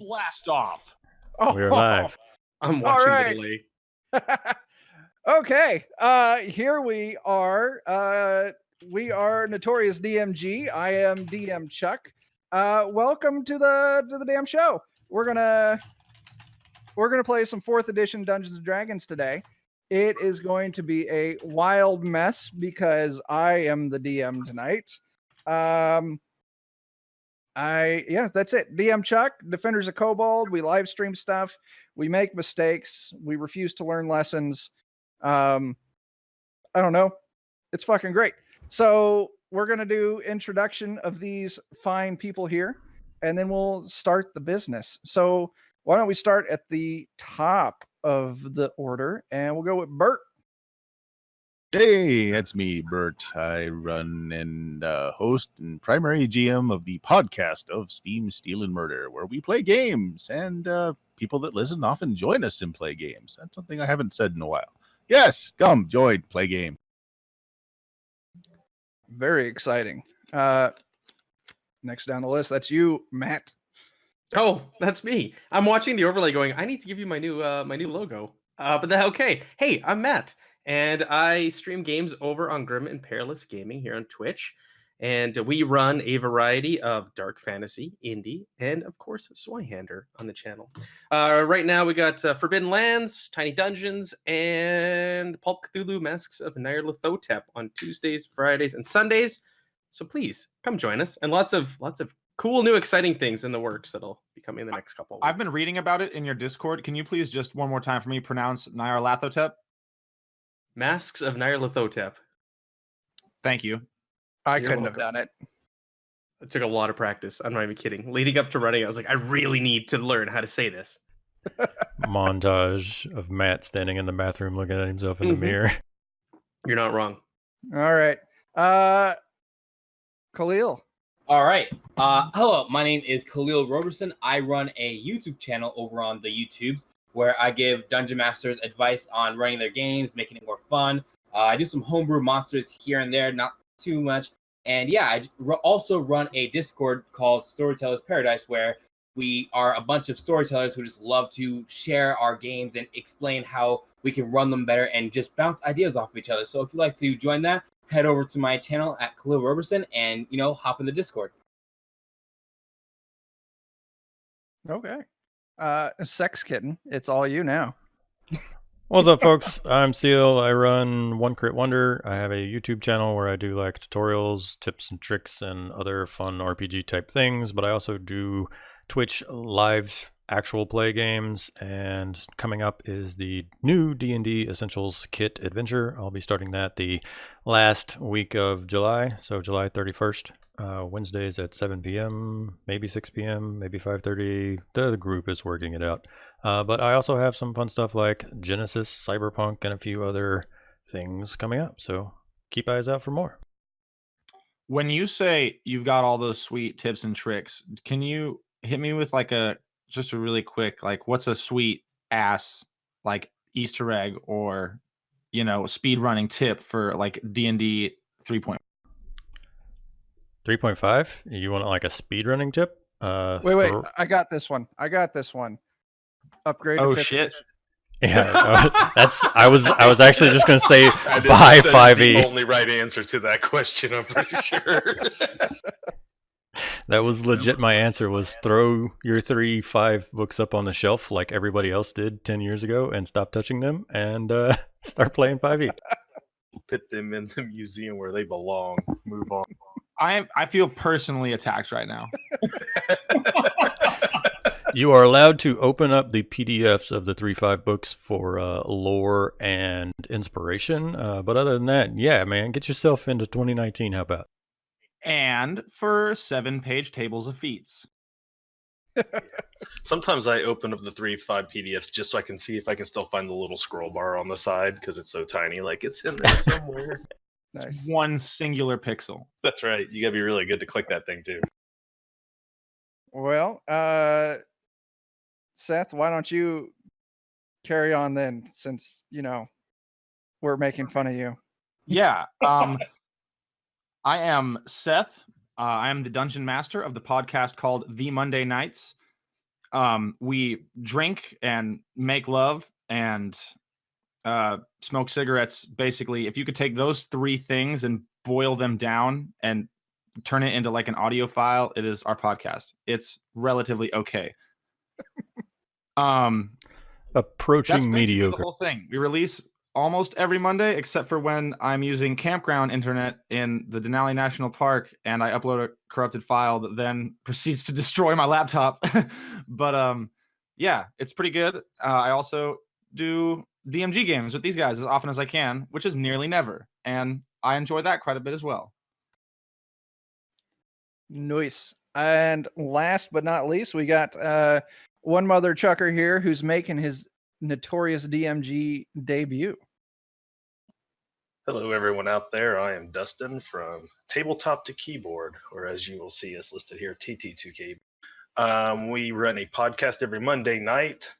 blast off. We're live. I'm watching right. the delay. Okay, here we are. We are Notorious DMG. I am DM Chuck. Welcome to the damn show. We're gonna play some 4th edition Dungeons and Dragons today. It is going to be a wild mess because I am the DM tonight. That's it. DM Chuck, Defenders of Kobold. We live stream stuff. We make mistakes. We refuse to learn lessons. I don't know. It's fucking great. So we're going to do introduction of these fine people here, and then we'll start the business. So why don't we start at the top of the order, and we'll go with Bert. Hey, that's me, Bert. I run and host and primary GM of the podcast of Steam, Steal, and Murder, where we play games, and people that listen often join us and play games. That's something I haven't said in a while. Yes, come, join, play game. Very exciting. Next down the list, that's you, Matt. Oh, that's me. I'm watching the overlay going, I need to give you my new logo. Okay. Hey, I'm Matt, and I stream games over on Grim and Perilous Gaming here on Twitch. And we run a variety of dark fantasy, indie, and of course, Swyhander on the channel. Right now, we got Forbidden Lands, Tiny Dungeons, and Pulp Cthulhu Masks of Nyarlathotep on Tuesdays, Fridays, and Sundays. So please come join us, and lots of cool, new, exciting things in the works that'll be coming in the next couple of weeks. I've been reading about it in your Discord. Can you please just one more time for me pronounce Nyarlathotep? Masks of Nyarlathotep. Thank you. I couldn't have done it. It took a lot of practice. I'm not even kidding. Leading up to running, I was like, I really need to learn how to say this. Montage of Matt standing in the bathroom looking at himself in the mirror. You're not wrong. All right. Khalil. All right. Hello, my name is Khalil Roberson. I run a YouTube channel over on the YouTubes where I give Dungeon Masters advice on running their games, making it more fun. I do some homebrew monsters here and there, not too much. And yeah, I also run a Discord called Storytellers Paradise, where we are a bunch of storytellers who just love to share our games and explain how we can run them better and just bounce ideas off of each other. So if you'd like to join that, head over to my channel at Khalil Roberson and, hop in the Discord. Okay. Sex Kitten, it's all you now. What's up, folks? I'm Seal. I run One Crit Wonder. I have a YouTube channel where I do like tutorials, tips and tricks, and other fun RPG type things, but I also do Twitch live actual play games, and coming up is the new D&D Essentials Kit Adventure. I'll be starting that the last week of July, so July 31st, Wednesdays at 7 p.m., maybe 6 p.m., maybe 5:30. The group is working it out. But I also have some fun stuff like Genesis, Cyberpunk, and a few other things coming up, so keep eyes out for more. When you say you've got all those sweet tips and tricks, can you hit me with just a really quick, what's a sweet ass Easter egg or speed running tip for D&D 3.5? 3.5? You want a speed running tip? Wait, I got this one. Upgrade. Oh shit. Yeah, I was actually just gonna say buy 5e. The only right answer to that question, I'm pretty sure. That was legit. My answer was throw your 3.5 books up on the shelf like everybody else did 10 years ago and stop touching them and start playing 5e. Put them in the museum where they belong. Move on. I feel personally attacked right now. You are allowed to open up the PDFs of the 3.5 books for lore and inspiration. But other than that, yeah, man, get yourself into 2019. How about? And for 7-page tables of feats. Sometimes I open up the 3.5 PDFs just so I can see if I can still find the little scroll bar on the side because it's so tiny. It's in there somewhere. Nice. It's one singular pixel. That's right. You gotta be really good to click that thing too. Well, Seth, why don't you carry on then, since we're making fun of you. Yeah. I am Seth. I am the dungeon master of the podcast called The Monday Nights. We drink and make love and smoke cigarettes. Basically, if you could take those 3 things and boil them down and turn it into like an audio file, it is our podcast. It's relatively okay. That's Approaching basically mediocre. the whole thing. We release almost every Monday, except for when I'm using campground internet in the Denali National Park and I upload a corrupted file that then proceeds to destroy my laptop. But yeah, it's pretty good. I also do DMG games with these guys as often as I can, which is nearly never. And I enjoy that quite a bit as well. Nice. And last but not least, we got one mother chucker here who's making his Notorious DMG debut. Hello, everyone out there. I am Dustin from Tabletop to Keyboard, or as you will see us listed here, TT2KB. We run a podcast every Monday night,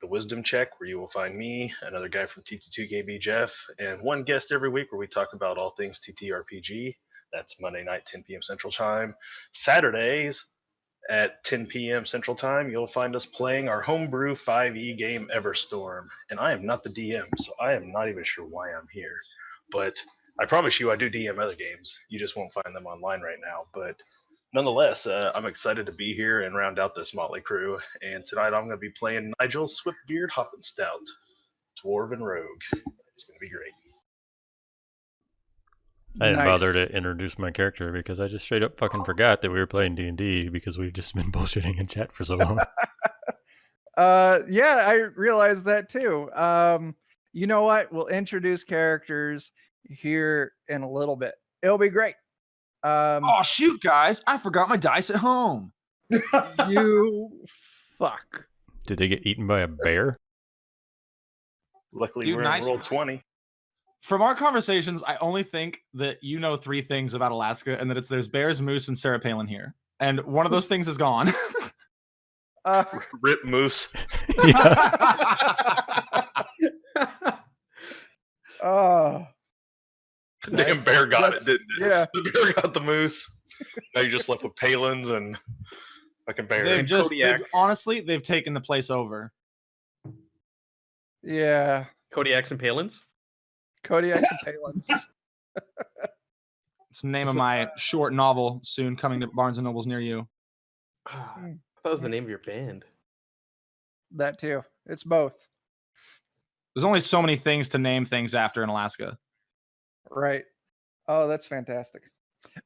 The Wisdom Check, where you will find me, another guy from TT2KB, Jeff, and one guest every week where we talk about all things TTRPG. That's Monday night, 10 p.m. Central Time. Saturdays at 10 p.m. Central Time, you'll find us playing our homebrew 5e game, Everstorm. And I am not the DM, so I am not even sure why I'm here. But I promise you I do DM other games. You just won't find them online right now. But nonetheless, I'm excited to be here and round out this motley crew. And tonight I'm going to be playing Nigel Swiftbeard Hoppenstout, Dwarven Rogue. It's going to be great. I didn't Nice. bother to introduce my character because I just straight up fucking forgot that we were playing D&D because we've just been bullshitting in chat for so long. Yeah, I realized that too. You know what? We'll introduce characters here in a little bit. It'll be great. Oh, shoot, guys. I forgot my dice at home. You fuck. Did they get eaten by a bear? Luckily, Dude, we're nice. in roll 20. From our conversations, I only think that you know 3 things about Alaska, and that it's there's bears, moose, and Sarah Palin here. And one of those things is gone. Rip Moose. Oh, The damn bear got it, didn't it? yeah. The bear got the moose. Now you're just left with Palins and fucking bear. Honestly, they've taken the place over. Yeah. Kodiaks and Palins? Kodiaks and Palins. It's the name of my short novel soon coming to Barnes & Nobles near you. That was the name of your band. That too. It's both. There's only so many things to name things after in Alaska. Right. Oh, that's fantastic.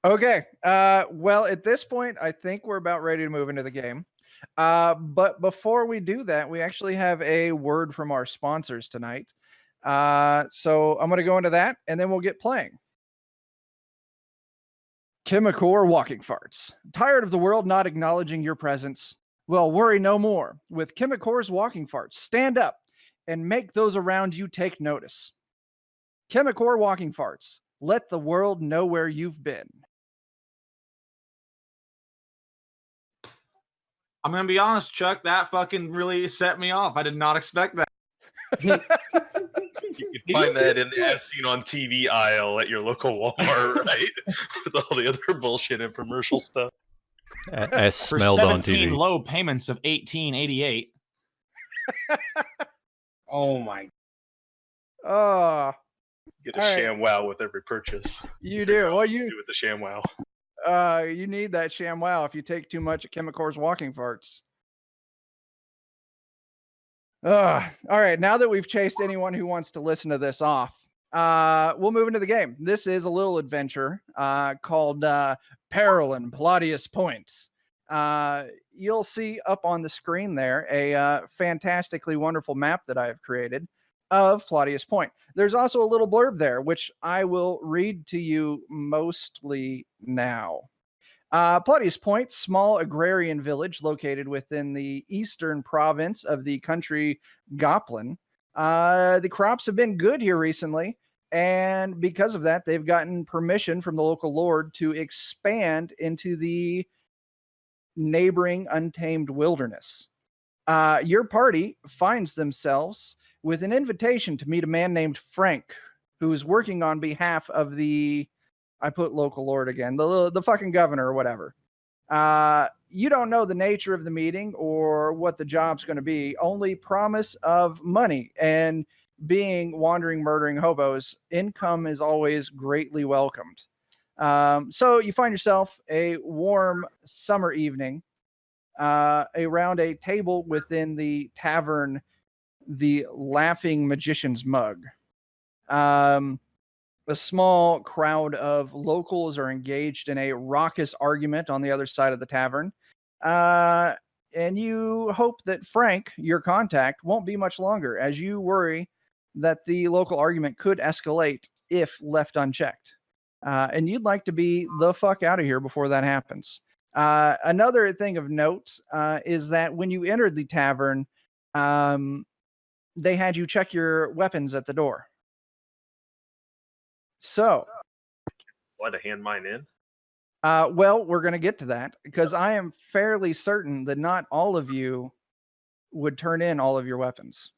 Okay. Well, at this point, I think we're about ready to move into the game. But before we do that, we actually have a word from our sponsors tonight. So I'm going to go into that, and then we'll get playing. Chemicor Walking Farts. Tired of the world not acknowledging your presence? Well, worry no more. With Chemicor's Walking Farts, stand up and make those around you take notice. Chemicor Walking Farts. Let the world know where you've been. I'm going to be honest, Chuck, that fucking really set me off. I did not expect that. You can find that in the as seen on TV aisle at your local Walmart, right? With all the other bullshit infomercial stuff. As For smelled on 17 TV. low payments of $18.88. Oh my. Oh, Get a All right. ShamWow with every purchase. you do. Well, Do with the ShamWow. you need that ShamWow if you take too much of Chemicor's Walking Farts. All right. Now that we've chased anyone who wants to listen to this off, we'll move into the game. This is a little adventure called Peril and Palladius Point. You'll see up on the screen there a fantastically wonderful map that I have created of Palladius Point. There's also a little blurb there, which I will read to you mostly now. Palladius Point, small agrarian village located within the eastern province of the country Goplin. The crops have been good here recently, and because of that, they've gotten permission from the local lord to expand into the neighboring untamed wilderness. Your party finds themselves with an invitation to meet a man named Frank, who is working on behalf of the, I put local lord again, the fucking governor or whatever. You don't know the nature of the meeting or what the job's going to be, only promise of money. And being wandering, murdering hobos, income is always greatly welcomed. So you find yourself a warm summer evening around a table within the tavern, the Laughing Magician's Mug. A small crowd of locals are engaged in a raucous argument on the other side of the tavern. And you hope that Frank, your contact, won't be much longer, as you worry that the local argument could escalate if left unchecked. And you'd like to be the fuck out of here before that happens. Another thing of note is that when you entered the tavern, they had you check your weapons at the door. So, Slide a hand mine in. well, we're going to get to that because I am fairly certain that not all of you would turn in all of your weapons.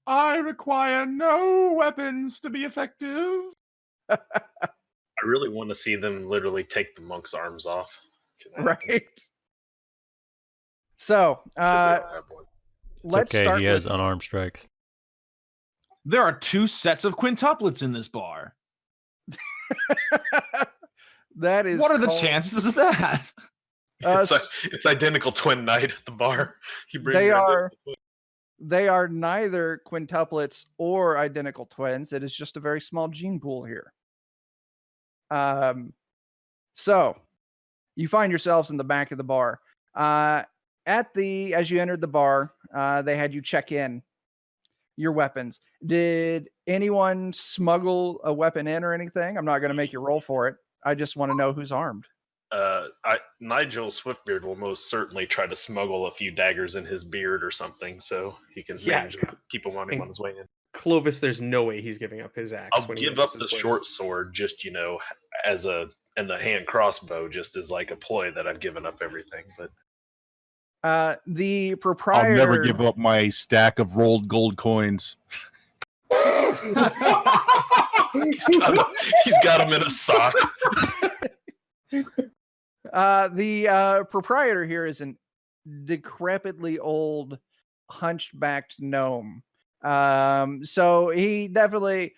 I require no weapons to be effective. I really want to see them literally take the monk's arms off. Can that happen? Right. So, 'Cause they don't have one. It's let's okay. start He has with unarmed strikes. There are 2 sets of quintuplets in this bar. that is What are the called- chances of that? It's identical twin night at the bar. You bring They your are- identical twin. They are neither quintuplets or identical twins. It is just a very small gene pool here. So you find yourselves in the back of the bar. As you entered the bar, they had you check in your weapons. Did anyone smuggle a weapon in or anything? I'm not going to make you roll for it. I just want to know who's armed. Nigel Swiftbeard will most certainly try to smuggle a few daggers in his beard or something, so he can Yeah. manage to keep him on his way in. Clovis, there's no way he's giving up his axe. I'll when he give up enters the this place. short sword, just as and the hand crossbow, just as like a ploy that I've given up everything. But The I'll proprietor. never give up my stack of rolled gold coins. he's got him in a sock. The proprietor here is an decrepitly old, hunchbacked gnome. So he definitely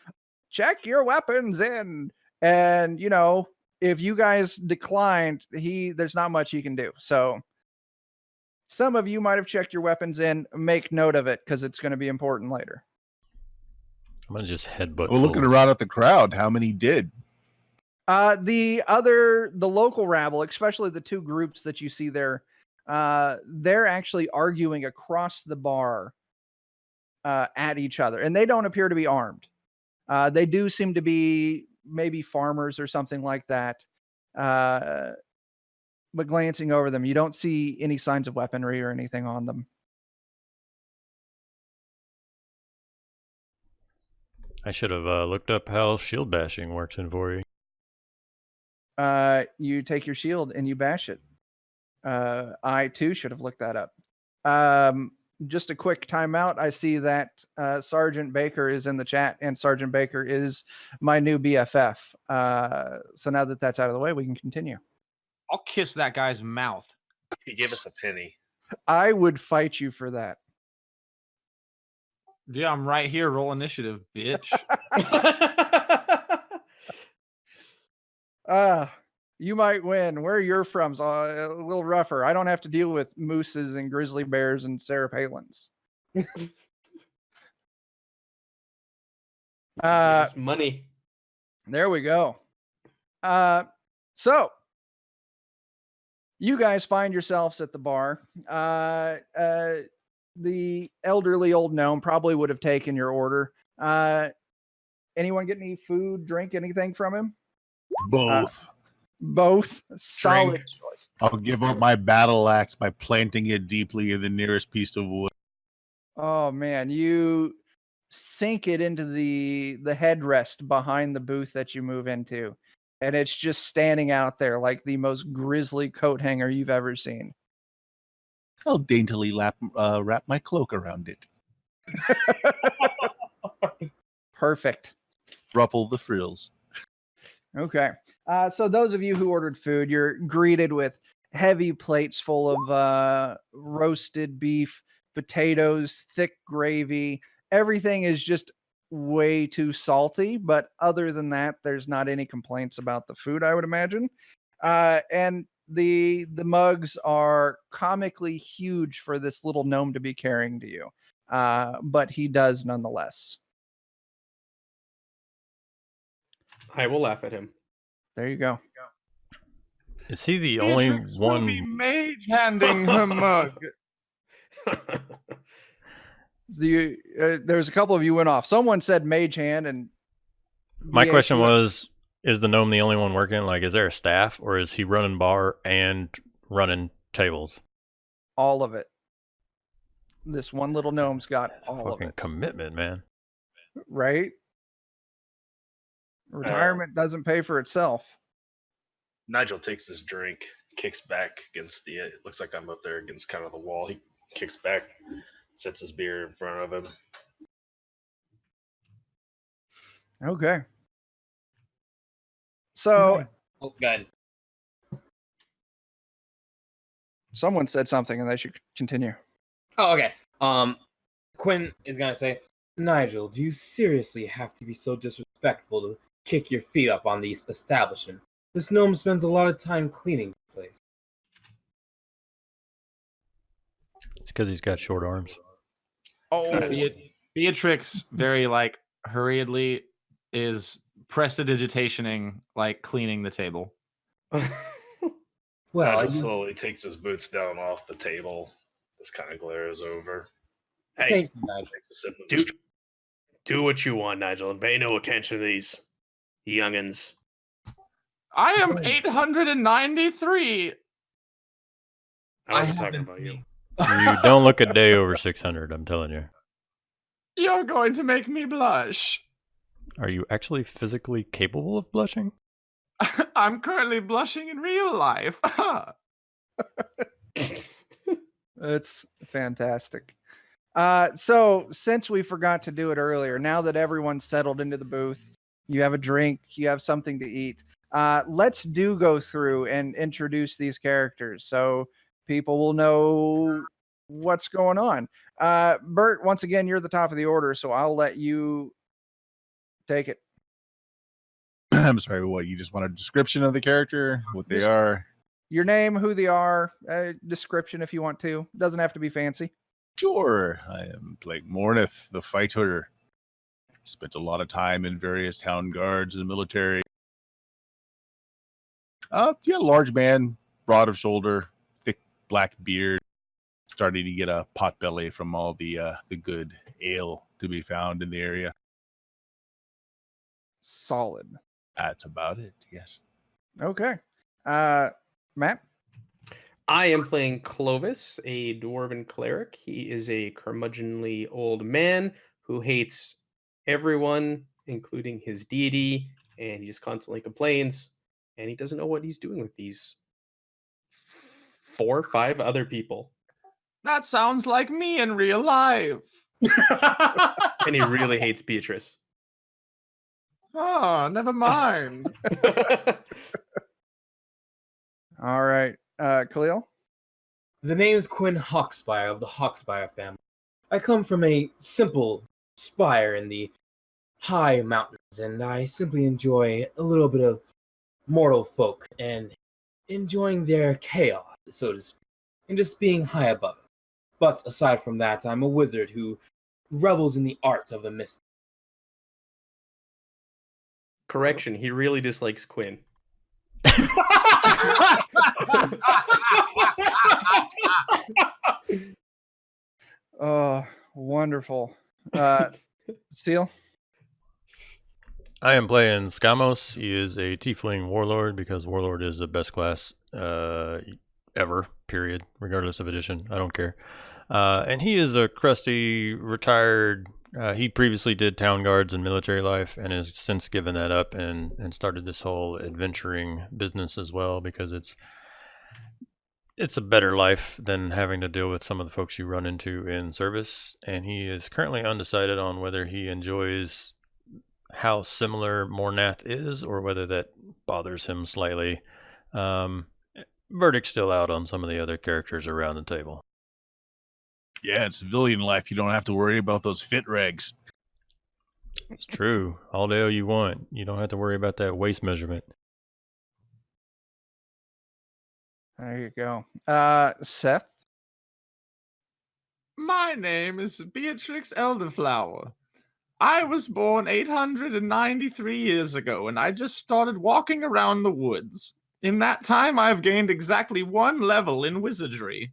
check your weapons in, and if you guys declined, there's not much he can do. So some of you might have checked your weapons in. Make note of it because it's going to be important later. I'm gonna just headbutt. Well, looking fools. around at the crowd, how many did? The local rabble, especially the 2 groups that you see there, they're actually arguing across the bar at each other, and they don't appear to be armed. They do seem to be maybe farmers or something like that. But glancing over them, you don't see any signs of weaponry or anything on them. I should have looked up how shield bashing works in Vori. You take your shield and you bash it. I too should have looked that up. Just a quick timeout. I see that Sergeant Baker is in the chat, and Sergeant Baker is my new BFF. So now that that's out of the way, we can continue. I'll kiss that guy's mouth. He gave us a penny. I would fight you for that. Yeah, I'm right here. Roll initiative, bitch. You might win. Where you're from's a little rougher. I don't have to deal with mooses and grizzly bears and Sarah Palins. It's money. There we go. So you guys find yourselves at the bar. The elderly old gnome probably would have taken your order. Anyone get any food, drink, anything from him? Both. Both. Solid choice. I'll give up my battle axe by planting it deeply in the nearest piece of wood. Oh man, you sink it into the headrest behind the booth that you move into, and it's just standing out there like the most grisly coat hanger you've ever seen. I'll daintily wrap my cloak around it. Perfect. Ruffle the frills. Okay. So those of you who ordered food, you're greeted with heavy plates full of roasted beef, potatoes, thick gravy. Everything is just way too salty, but other than that, there's not any complaints about the food, I would imagine. And the mugs are comically huge for this little gnome to be carrying to you, but he does nonetheless. I will laugh at him. There you go. Is he the only Beatrix will be one? mage handing her mug. There's a couple of you went off. Someone said mage hand, and My VH question went- was, is the gnome the only one working? Like, is there a staff, or is he running bar and running tables? all of it. This one little gnome's got That's all of fucking it, commitment, man. right? Retirement doesn't pay for itself. Nigel takes his drink, kicks back against the. It looks like I'm up there against kind of the wall. He kicks back, sets his beer in front of him. Okay. So Oh, good. someone said something, and they should continue. Oh, okay. Quinn is gonna say, Nigel, do you seriously have to be so disrespectful to kick your feet up on these establishment? This gnome spends a lot of time cleaning the place. It's because he's got short arms. Oh, Beatrix very like hurriedly is prestidigitationing, like cleaning the table. Well, Nigel slowly takes his boots down off the table. Just kind of glares over. Hey, thank you, Nigel. Takes a sip of his do what you want, Nigel, and pay no attention to these youngins. I am 893. I wasn't have talking been about you. You don't look a day over 600, I'm telling you. You're going to make me blush. Are you actually physically capable of blushing? I'm currently blushing in real life. it's fantastic. So since we forgot to do it earlier, now that everyone's settled into the booth, you have a drink, you have something to eat. Let's go through and introduce these characters so people will know what's going on. Bert, once again, you're the top of the order, so I'll let you take it. I'm sorry, what? You just want a description of the character, what they Just- are? Your name, who they are, description if you want to. Doesn't have to be fancy. Sure. I am Blake Morneth, the fighter. Spent a lot of time in various town guards and military. Yeah, large man, broad of shoulder, thick black beard. Starting to get a pot belly from all the good ale to be found in the area. Solid. That's about it. Yes. Okay. Matt? I am playing Clovis, a dwarven cleric. He is a curmudgeonly old man who hates everyone, including his deity, and he just constantly complains, and he doesn't know what he's doing with these 4 or 5 other people. That sounds like me in real life. And he really hates Beatrice. Oh, never mind. All right. Khalil? The name is Quinn Hawkspire of the Hawkspire family. I come from a simple spire in the high mountains, and I simply enjoy a little bit of mortal folk and enjoying their chaos, so to speak, and just being high above it. But aside from that, I'm a wizard who revels in the arts of the mystic. Correction, he really dislikes Quinn. Oh, wonderful. Seal? I am playing Skamos. He is a tiefling warlord because warlord is the best class ever, period, regardless of edition. I don't care. And he is a crusty, retired. He previously did town guards and military life and has since given that up and started this whole adventuring business as well because it's a better life than having to deal with some of the folks you run into in service. And he is currently undecided on whether he enjoys how similar Mornath is or whether that bothers him slightly. Verdict's still out on some of the other characters around the table. Yeah, in civilian life, you don't have to worry about those fit regs. It's true. All the hell you want. You don't have to worry about that waist measurement. There you go. Seth? My name is Beatrix Elderflower. I was born 893 years ago, and I just started walking around the woods. In that time, I've gained exactly 1 level in wizardry.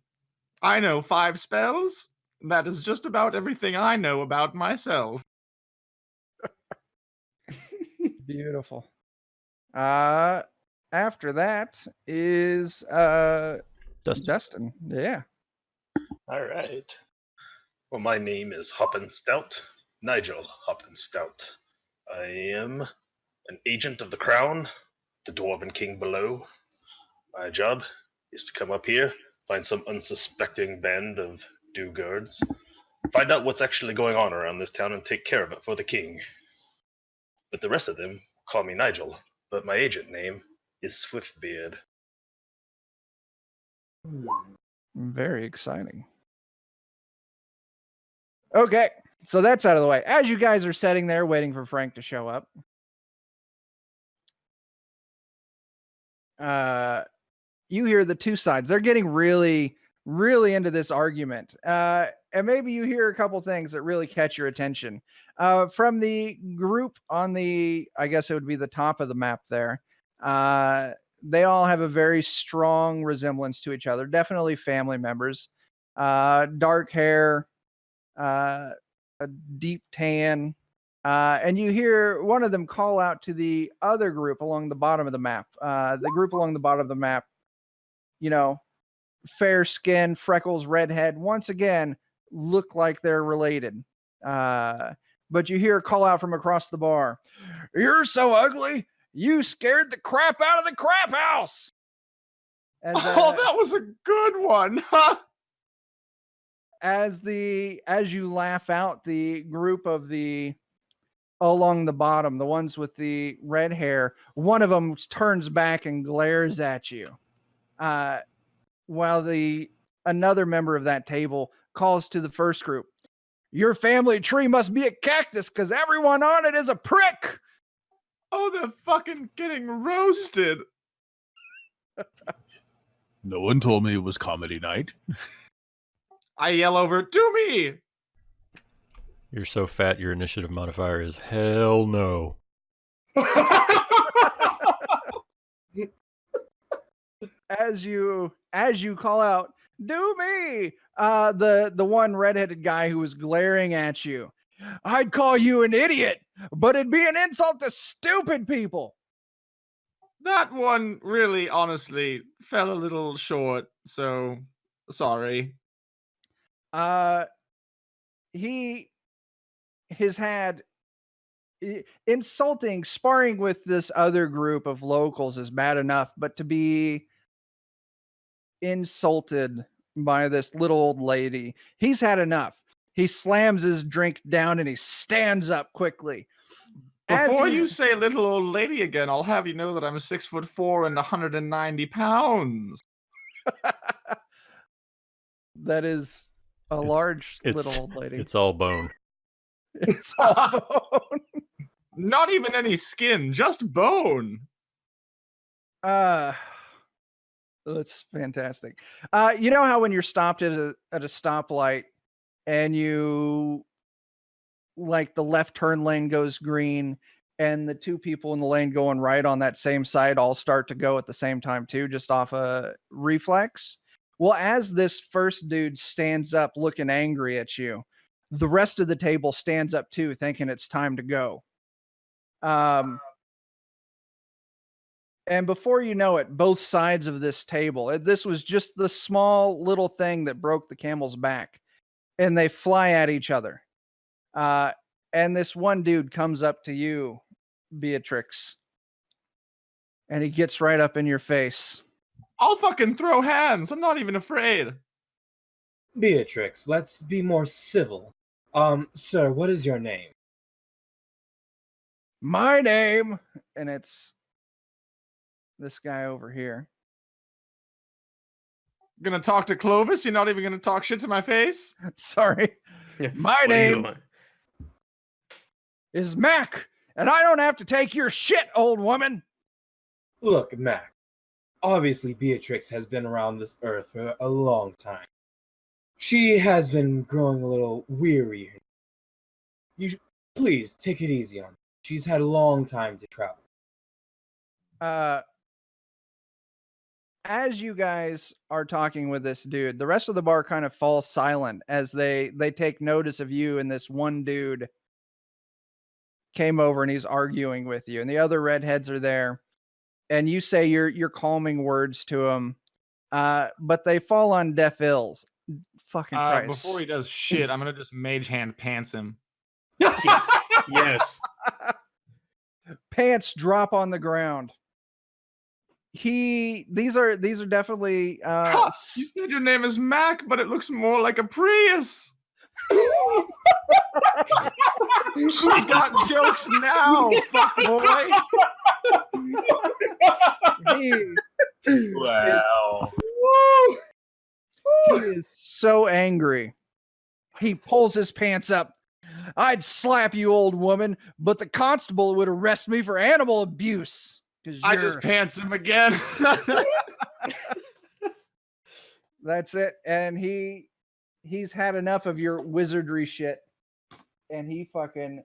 I know 5 spells. That is just about everything I know about myself. Beautiful. After that is Dustin. Yeah. All right. Well, my name is Hoppin Stout, Nigel Hoppin Stout. I am an agent of the crown, the Dwarven King below. My job is to come up here, find some unsuspecting band of do-gooders, find out what's actually going on around this town and take care of it for the king. But the rest of them call me Nigel, but my agent name is Swiftbeard. Very exciting. Okay, so that's out of the way. As you guys are sitting there waiting for Frank to show up, you hear the two sides. They're getting really, really into this argument. And maybe you hear a couple things that really catch your attention. From the group on the, I guess it would be the top of the map there, they all have a very strong resemblance to each other. Definitely family members. Dark hair, a deep tan. And you hear one of them call out to the other group along the bottom of the map. The group along the bottom of the map, you know, fair skin, freckles, redhead, once again, look like they're related. But you hear a call out from across the bar. You're so ugly. You scared the crap out of the crap house. As, that was a good one. as you laugh out, the group of the along the bottom, the ones with the red hair, one of them turns back and glares at you. While another member of that table calls to the first group, your family tree must be a cactus because everyone on it is a prick. Oh, they're fucking getting roasted. No one told me it was comedy night. I yell over, do me! You're so fat, your initiative modifier is hell no. As you call out, do me, the one redheaded guy who was glaring at you, I'd call you an idiot, but it'd be an insult to stupid people. That one really, honestly, fell a little short, so sorry. He has had insulting sparring with this other group of locals is bad enough, but to be insulted by this little old lady, he's had enough. He slams his drink down and he stands up quickly. Before you say little old lady again, I'll have you know that I'm 6'4" and 190 pounds. That is a large little old lady. It's all bone. It's all bone. Not even any skin, just bone. That's fantastic. You know how when you're stopped at a stoplight and you, like, the left turn lane goes green and the two people in the lane going right on that same side all start to go at the same time too, just off a reflex? Well, as this first dude stands up looking angry at you, the rest of the table stands up too, thinking it's time to go. And before you know it, both sides of this table, this was just the small little thing that broke the camel's back, and they fly at each other. And this one dude comes up to you, Beatrix, and he gets right up in your face. I'll fucking throw hands. I'm not even afraid. Beatrix, let's be more civil. Sir, what is your name? My name, and it's this guy over here. Gonna talk to Clovis? You're not even gonna talk shit to my face? Sorry. My What do you name want? is Mac, and I don't have to take your shit, old woman. Look, Mac. Obviously, Beatrix has been around this earth for a long time. She has been growing a little weary. Please take it easy on her. She's had a long time to travel. As you guys are talking with this dude, the rest of the bar kind of falls silent as they take notice of you, and this one dude came over and he's arguing with you, and the other redheads are there, and you say your calming words to him, but they fall on deaf ears. Fucking Christ! Before he does shit, I'm gonna just mage hand pants him. Yes. Pants drop on the ground. These are definitely Ha! You said your name is Mac, but it looks more like a Prius. Who's got jokes now, fuck boy? Wow. He is so angry. He pulls his pants up. I'd slap you, old woman, but the constable would arrest me for animal abuse. I just pants him again. That's it. And he's had enough of your wizardry shit. And he fucking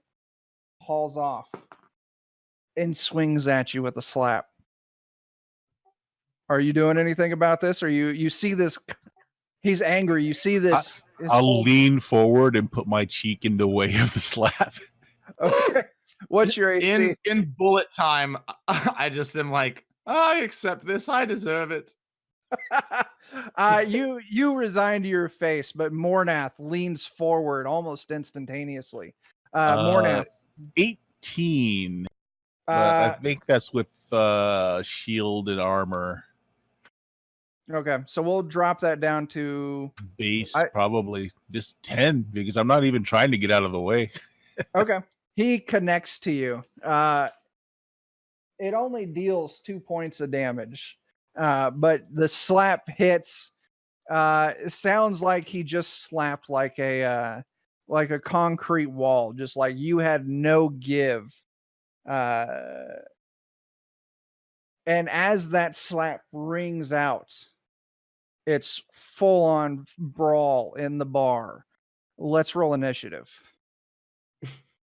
hauls off and swings at you with a slap. Are you doing anything about this? Or you see this? He's angry. You see this. I'll lean forward and put my cheek in the way of the slap. Okay. What's your AC? In bullet time, I just am like, I accept this. I deserve it. You resign to your face, but Mornath leans forward almost instantaneously. Mornath, 18. But I think that's with shield and armor. Okay, so we'll drop that down to Base, probably just 10 because I'm not even trying to get out of the way. Okay. He connects to you. It only deals 2 points of damage, but the slap hits. It sounds like he just slapped like a concrete wall, just like you had no give. And as that slap rings out, it's full on brawl in the bar. Let's roll initiative.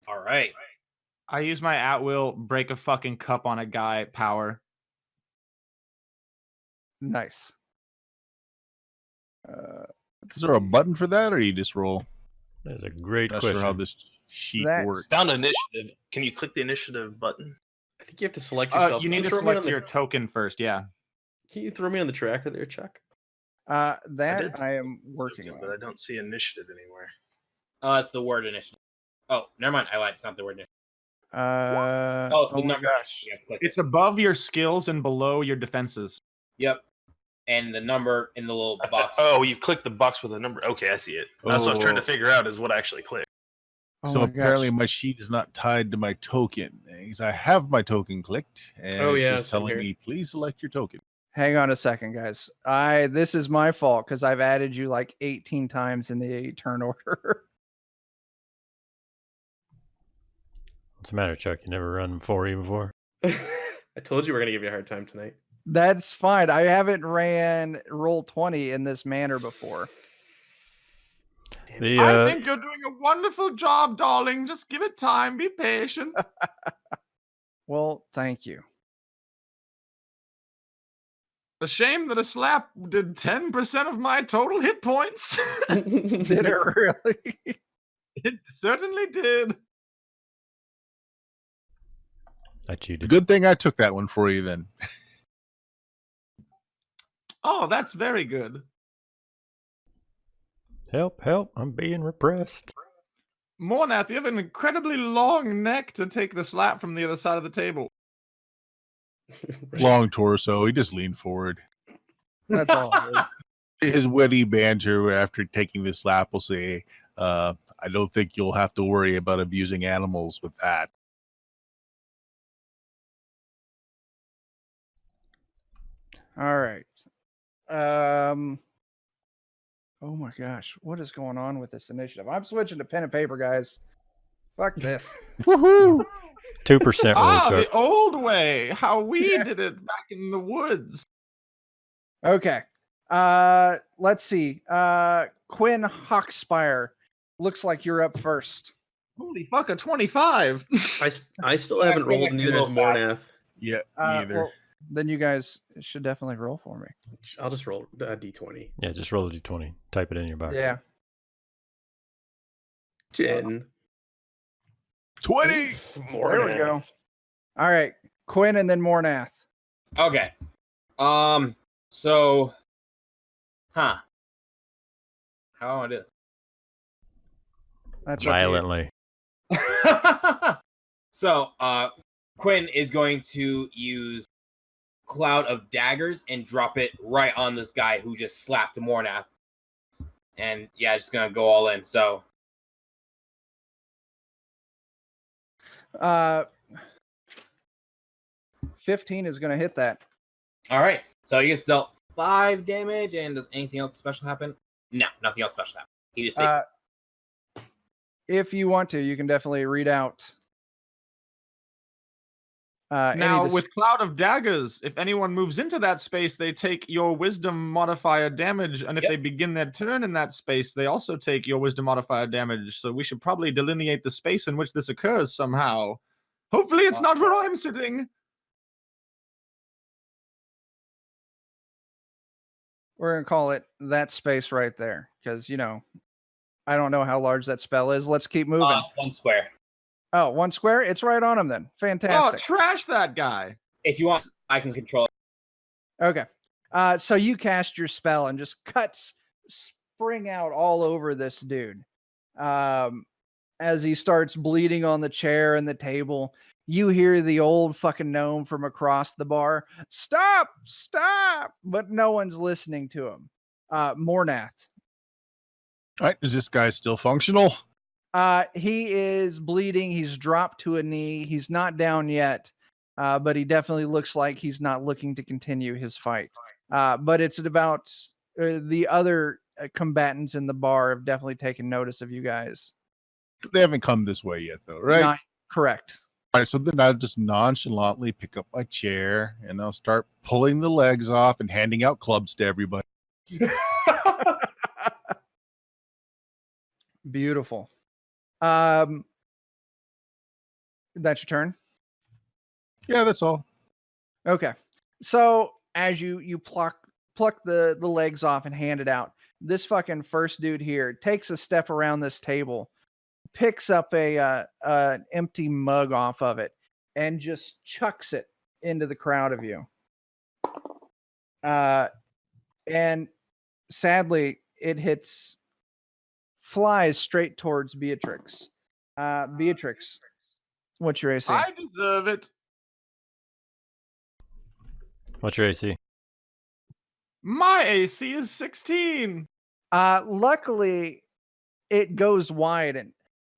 All right. I use my at will break a fucking cup on a guy power. Nice. Is there a button for that, or you just roll? That's a great Not question. sure how this sheet works. Found initiative. Can you click the initiative button? I think you have to select yourself. You need to select your token first, yeah. Can you throw me on the tracker there, Chuck? That I am working on. But I don't see initiative anywhere. It's the word initiative. Oh, never mind. I lied. It's not the word initiative. It's the my number. gosh. Yeah, click It's above your skills and below your defenses. Yep. And the number in the little box. Oh, you clicked the box with a number. Okay, I see it. That's what I was trying to figure out is what I actually clicked. Oh So my apparently gosh. my sheet is not tied to my token. Because I have my token clicked, and Oh, it's yeah, just it's in telling here. me, please select your token. Hang on a second, guys. This is my fault because I've added you like 18 times in the turn order. What's the matter, Chuck? You never run 4E before? I told you we're gonna give you a hard time tonight. That's fine. I haven't ran roll 20 in this manner before. The, I think you're doing a wonderful job, darling. Just give it time. Be patient. Well, thank you. A shame that a slap did 10% of my total hit points. Did it really? It certainly did. I cheated. Good thing I took that one for you then. Oh, that's very good. Help, help. I'm being repressed. Mornath, you have an incredibly long neck to take the slap from the other side of the table. Long torso. He just leaned forward. That's all. It is. His witty banter after taking this slap will say, I don't think you'll have to worry about abusing animals with that. All right. Oh my gosh, what is going on with this initiative? I'm switching to pen and paper, guys. Fuck this. Woohoo! 2% roll, Chuck. The old way. How we did it back in the woods. Okay. Let's see. Quinn Hawkspire. Looks like you're up first. Holy fuck, a 25. I still haven't rolled, makes me neither a has little fast. Mornath. Yeah, neither. Well, then you guys should definitely roll for me. I'll just roll a d20. Yeah, just roll a d20. Type it in your box. Yeah. 10. 20. There we go. All right. Quinn and then Mornath. Okay. So, how do I do this? That's up to you. Violently. So, Quinn is going to use Cloud of Daggers and drop it right on this guy who just slapped Mornath. And yeah, just gonna go all in. So, 15 is going to hit that. all right. So he gets dealt 5 damage. And does anything else special happen? No, nothing else special happen. He just takes. If you want to, you can definitely read out. Now, with Cloud of Daggers, if anyone moves into that space, they take your Wisdom modifier damage, and if they begin their turn in that space, they also take your Wisdom modifier damage. So we should probably delineate the space in which this occurs somehow. Hopefully it's not where I'm sitting. We're going to call it that space right there, because, I don't know how large that spell is. Let's keep moving. 1 square. Oh, 1 square? It's right on him then. Oh, Fantastic. trash that guy. If you want, I can control it. Okay. So you cast your spell and just cuts spring out all over this dude. As he starts bleeding on the chair and the table, you hear the old fucking gnome from across the bar. Stop! Stop! But no one's listening to him. Mornath. All right, is this guy still functional? He is bleeding. He's dropped to a knee. He's not down yet, but he definitely looks like he's not looking to continue his fight. But it's about the other combatants in the bar have definitely taken notice of you guys. They haven't come this way yet, though, right? Not correct. All right, so then I'll just nonchalantly pick up my chair and I'll start pulling the legs off and handing out clubs to everybody. Beautiful. That's your turn. Yeah, that's all. Okay. So as you pluck the legs off and hand it out, this fucking first dude here takes a step around this table, picks up an empty mug off of it, and just chucks it into the crowd of you. And sadly, it flies straight towards Beatrix. Beatrix, what's your AC? I deserve it. What's your AC? My AC is 16. Luckily, it goes wide and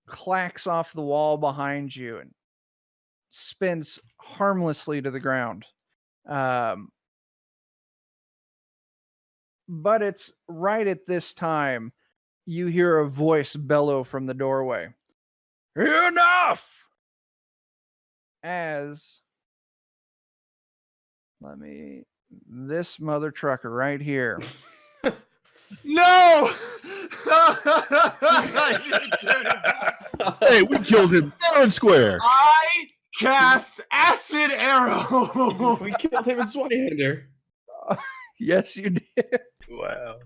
clacks off the wall behind you and spins harmlessly to the ground. But it's right at this time you hear a voice bellow from the doorway. Enough! This mother trucker right here. No! Hey, we killed him fair and square. I cast Acid Arrow. We killed him in Swinehander. Yes, you did. Wow.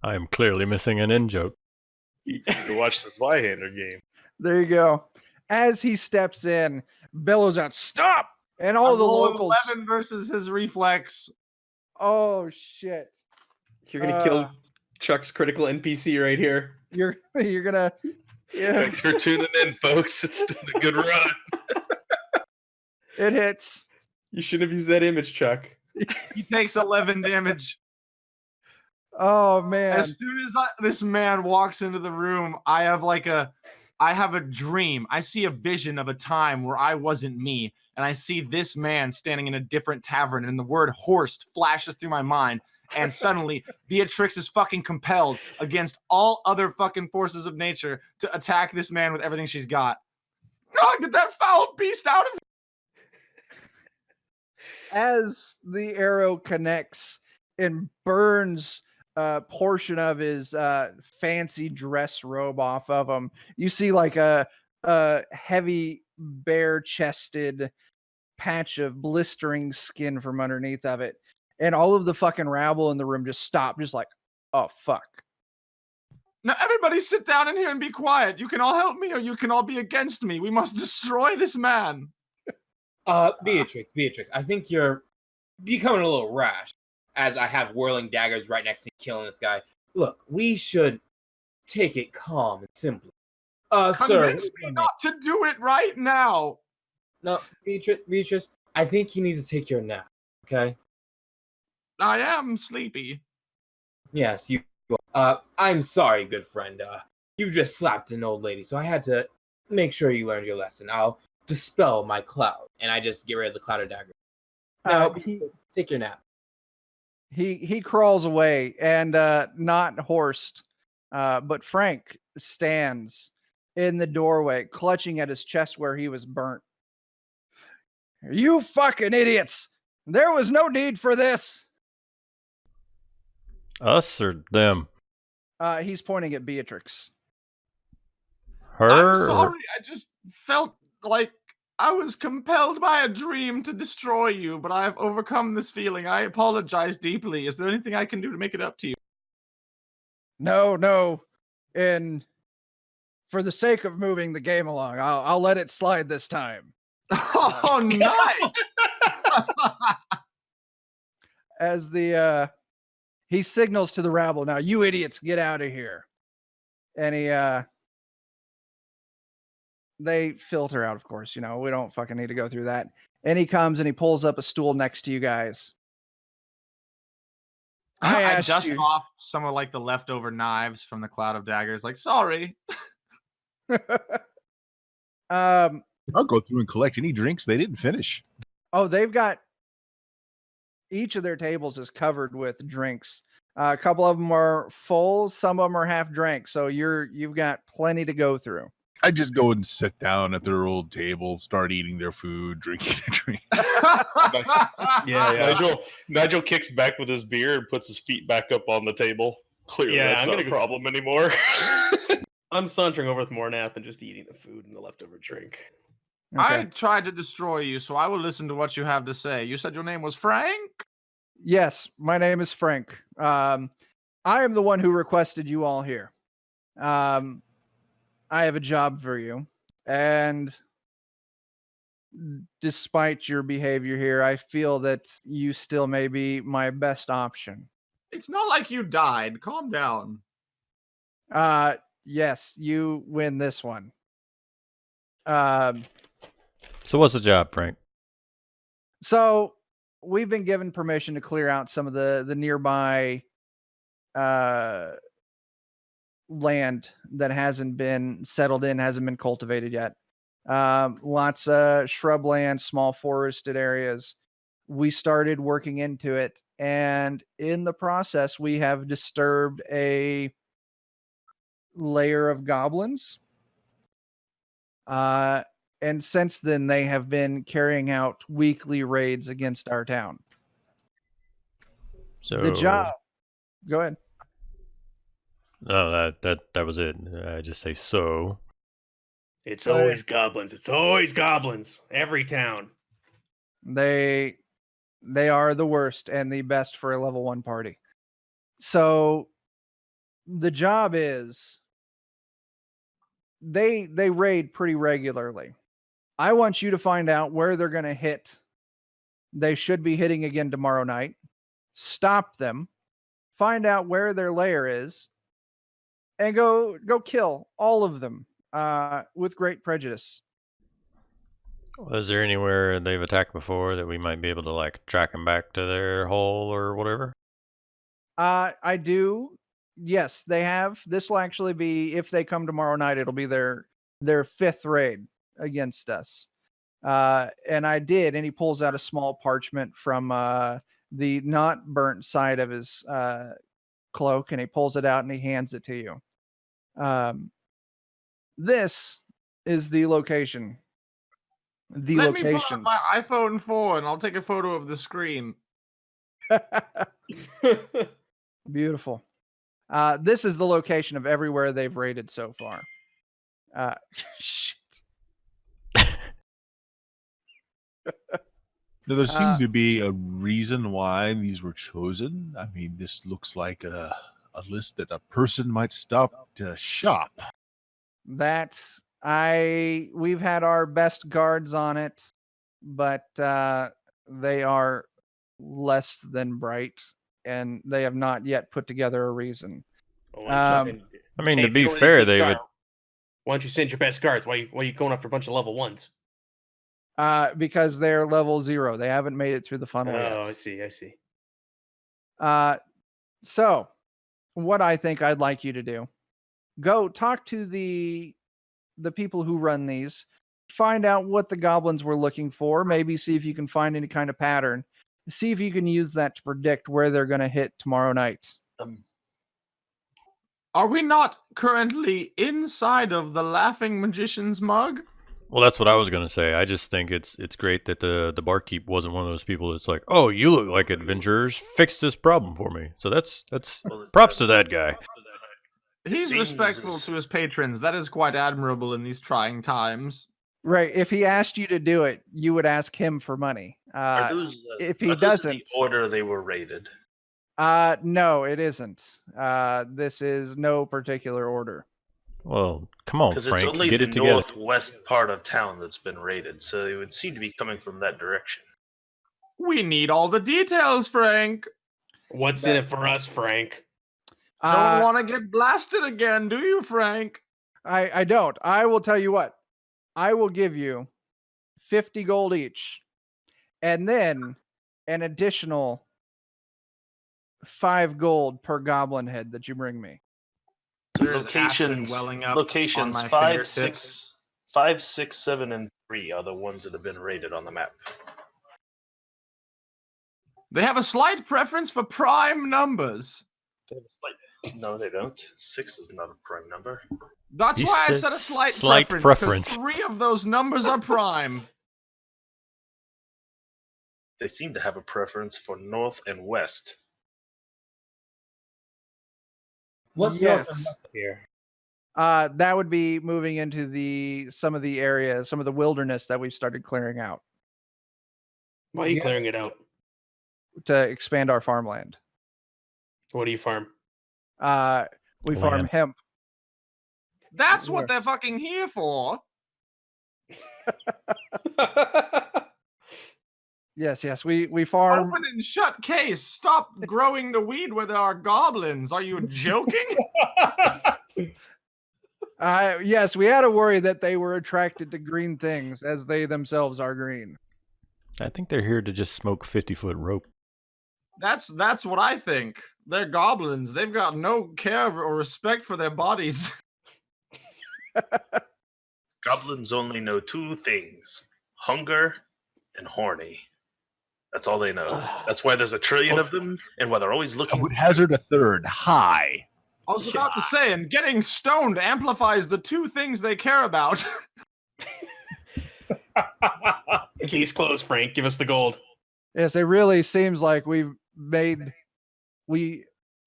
I am clearly missing an in joke. You watch this Zweihander game. There you go. As he steps in, bellows out, "Stop!" And all the locals. 11 versus his reflex. Oh shit! You're gonna kill Chuck's critical NPC right here. You're gonna. Yeah, Thanks for tuning in, folks. It's been a good run. it hits. You shouldn't have used that image, Chuck. He takes 11 damage. Oh man! As soon as this man walks into the room, I have like a I have a dream. I see a vision of a time where I wasn't me, and I see this man standing in a different tavern, and the word Horst flashes through my mind, and suddenly Beatrix is fucking compelled against all other fucking forces of nature to attack this man with everything she's got. God, get that foul beast out of As the arrow connects and burns a portion of his fancy dress robe off of him, you see like a heavy, bare-chested patch of blistering skin from underneath of it, and all of the fucking rabble in the room just stop, just like, oh fuck. Now, everybody sit down in here and be quiet. You can all help me or you can all be against me. We must destroy this man. Beatrix, I think you're becoming a little rash as I have whirling daggers right next to me killing this guy. Look, we should take it calm and simply. Convince Sir. me not to do it right now. No, Beatrice, I think you need to take your nap, okay? I am sleepy. Yes, you I'm sorry, good friend. You just slapped an old lady, so I had to make sure you learned your lesson. I'll dispel my cloud, and I just get rid of the cloud of dagger. Now, take your nap. He crawls away, and not Horst, but Frank stands in the doorway, clutching at his chest where he was burnt. You fucking idiots! There was no need for this. Us or them? He's pointing at Beatrix. Her? I'm sorry. I just felt like I was compelled by a dream to destroy you, but I have overcome this feeling. I apologize deeply. Is there anything I can do to make it up to you? No. And for the sake of moving the game along, I'll let it slide this time. Oh, nice! As he signals to the rabble, now you idiots get out of here. And they filter out, of course, we don't fucking need to go through that. And he comes and he pulls up a stool next to you guys. I dust off some of like the leftover knives from the cloud of daggers. Like, sorry. I'll go through and collect any drinks they didn't finish. Oh, they've got each of their tables is covered with drinks. A couple of them are full, some of them are half drank. So you've got plenty to go through. I just go and sit down at their old table, start eating their food, drinking their drink. Nigel kicks back with his beer and puts his feet back up on the table. Clearly, that's not a problem anymore. I'm sauntering over with Mornath and just eating the food and the leftover drink. Okay. I tried to destroy you, so I will listen to what you have to say. You said your name was Frank? Yes, my name is Frank. I am the one who requested you all here. I have a job for you, and despite your behavior here, I feel that you still may be my best option. It's not like you died. Calm down. Yes, you win this one. So what's the job, Frank? So we've been given permission to clear out some of the nearby land that hasn't been settled in, hasn't been cultivated yet. Lots of shrubland, small forested areas. We started working into it, and in the process, we have disturbed a layer of goblins. And since then, they have been carrying out weekly raids against our town. So The job. Go ahead. No, that was it. I just say so. It's always goblins. It's always goblins. Every town. They are the worst and the best for a level 1 party. So the job is they raid pretty regularly. I want you to find out where they're going to hit. They should be hitting again tomorrow night. Stop them. Find out where their lair is. And go kill all of them with great prejudice. Is there anywhere they've attacked before that we might be able to like track them back to their hole or whatever? I do. Yes, they have. This will actually be, if they come tomorrow night, it'll be their their 5th raid against us. And I did, and he pulls out a small parchment from the not burnt side of his cloak, and he pulls it out and he hands it to you. This is the location. Let me pull out my iPhone 4 and I'll take a photo of the screen. Beautiful. This is the location of everywhere they've raided so far. Shit. Now, there seemed to be a reason why these were chosen. I mean, this looks like a list that a person might stop to shop. We've had our best guards on it, but they are less than bright, and they have not yet put together a reason. I mean, to be fair, David, why don't you send your best guards? Why are you going after a bunch of level 1s? Because they're level 0. They haven't made it through the funnel yet. Oh, I see. So what I think I'd like you to do, go talk to the people who run these, find out what the goblins were looking for, maybe see if you can find any kind of pattern, see if you can use that to predict where they're going to hit tomorrow night. Are we not currently inside of the Laughing Magician's mug? well, that's what I was gonna say. I just think it's great that the barkeep wasn't one of those people that's like, oh, you look like adventurers, fix this problem for me. So that's props to that guy. He's respectful to his patrons. That is quite admirable in these trying times. Right. If he asked you to do it, you would ask him for money. If he doesn't, the order they were rated. No, it isn't. This is no particular order. Well, come on, Because Frank, it's only get the it together. northwest part of town that's been raided, so they would seem to be coming from that direction. We need all the details, Frank. What's in it for us, Frank? Don't want to get blasted again, do you, Frank? I don't. I will tell you what. I will give you 50 gold each, and then an additional 5 gold per goblin head that you bring me. There's Locations, acid welling up on locations my 5, fingertips. 6, 7, and 3 are the ones that have been rated on the map. They have a slight preference for prime numbers. No, they don't. 6 is not a prime number. That's He why I said said a slight slight preference. preference. 3 of those numbers are prime. They seem to have a preference for north and west. What's Yes. north and west here? That would be moving into some of the areas, some of the wilderness that we've started clearing out Why are you clearing it out? to expand our farmland. What do you farm? We farm Land. hemp. That's what they're fucking here for. Yes, we farm. Open and shut case. Stop growing the weed where there are goblins. Are you joking? Yes, we had a worry that they were attracted to green things as they themselves are green. I think they're here to just smoke 50-foot rope. That's what I think. They're goblins. They've got no care or respect for their bodies. Goblins only know 2 things: hunger and horny. That's all they know. That's why there's a trillion of them, and why they're always I looking. would hazard a third. High. I was about to say, and getting stoned amplifies the 2 things they care about. Case closed, Frank. Give us the gold. Yes, it really seems like we